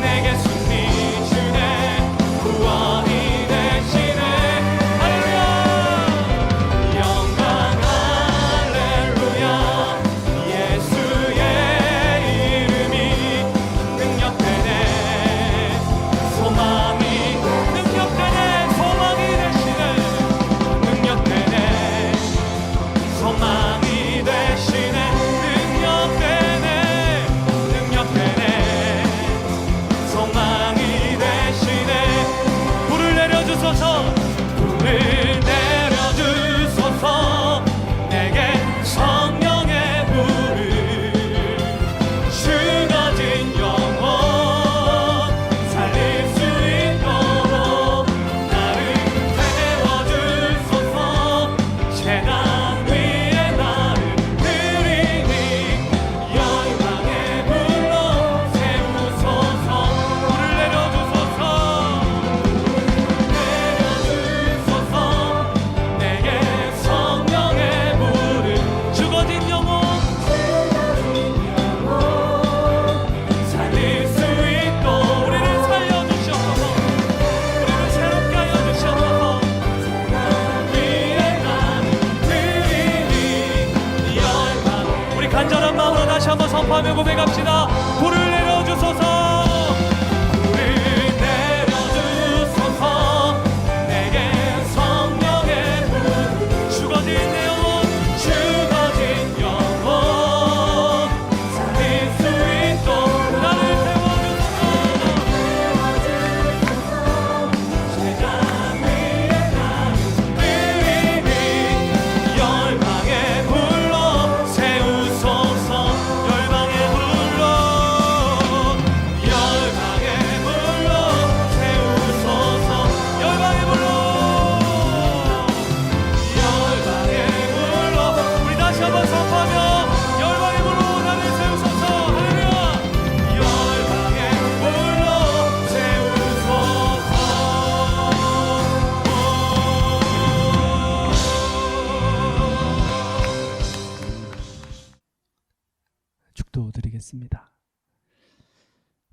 내게 승리 주네 구원이 되시네. 할렐루야. 영광 할렐루야. 예수의 이름이 능력되네. 소망이 능력되네. 소망이 되시네.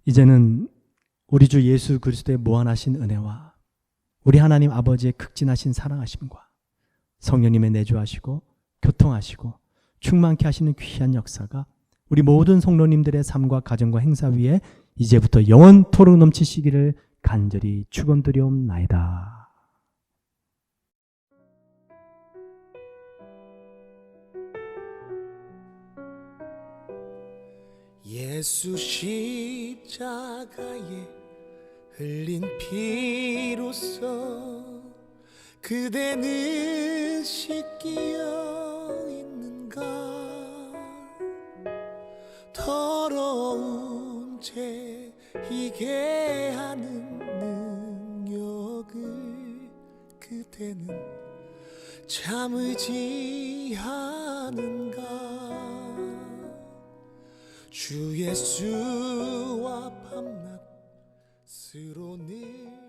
이제는 우리 주 예수 그리스도의 무한하신 은혜와 우리 하나님 아버지의 극진하신 사랑하심과 성령님의 내주하시고 교통하시고 충만케 하시는 귀한 역사가 우리 모든 성도님들의 삶과 가정과 행사 위에 이제부터 영원토록 넘치시기를 간절히 축원드리옵나이다. 예수 십자가에 흘린 피로써 그대는 씻기어 있는가. 더러운 죄 이게 하는 능력을 그대는 참으지 않은가. 주 예수와 밤낮 스로 늘